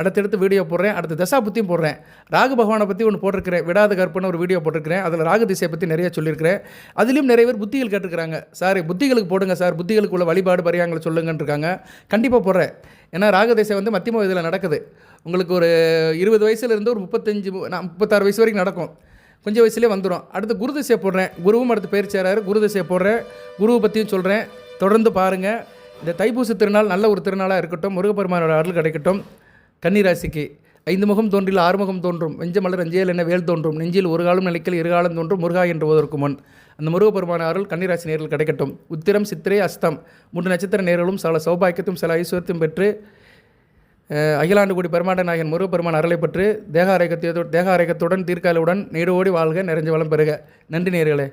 அடுத்தடுத்து வீடியோ போடுறேன். அடுத்த தசா புத்தியும் போடுறேன். ராகு பகவானை பற்றி ஒன்று போட்டிருக்கிறேன். விடாத கற்பனை ஒரு வீடியோ போட்டிருக்கிறேன். அதில் ராகு திசையை பற்றி நிறைய சொல்லியிருக்கிறேன். அதுலேயும் நிறைய பேர் புத்திகள் கேட்டிருக்கிறாங்க. சார் புத்திகளுக்கு போடுங்க சார், புத்திகளுக்கு உள்ள வழிபாடு பரியாங்களை சொல்லுங்கன்னு இருக்காங்க. கண்டிப்பாக போடுறேன். ஏன்னா ராகு திசை வந்து மத்தியம வயதில் நடக்குது. உங்களுக்கு ஒரு 20 வயசுலேருந்து ஒரு 36 வயசு வரைக்கும் நடக்கும். கொஞ்சம் வயசுலேயே வந்துடும். அடுத்து குரு திசையை போடுறேன். குருவும் அடுத்து பயிற்சி சேராரு. குரு திசையை போடுறேன். குருவை பற்றியும் சொல்கிறேன். தொடர்ந்து பாருங்கள். இந்த தைப்பூச திருநாள் நல்ல ஒரு திருநாளாக இருக்கட்டும். முருகப்பெருமானோட அருள் கிடைக்கட்டும். கன்னிராசிக்கு 5 முகம் தோன்றில் 6 முகம் தோன்றும், வெஞ்ச மலர் அஞ்சேல் என்ன வேல் தோன்றும், நெஞ்சில் ஒரு காலம் நிலைக்கல் 2 காலம் தோன்றும், முருகா என்று ஓதற்கு முன் அந்த முருகப்பெருமான அருள் கன்னிராசி நேரில் கிடைக்கட்டும். உத்திரம், சித்திரை, அஸ்தம் 3 நட்சத்திர நேர்களும் சில சௌபாக்கியத்தையும் சில ஐஸ்வர்யத்தையும் பெற்று அகிலாண்டுகுடி பெருமாட்ட நாயகன் முருகப்பெருமான் அருளை பெற்று தேக ஆரோக்கியத்துடன் தீர்க்காலுடன் நீடோடி வாழ்க நிறைஞ்ச வளம் பெறுக. நன்றி நேயர்களே.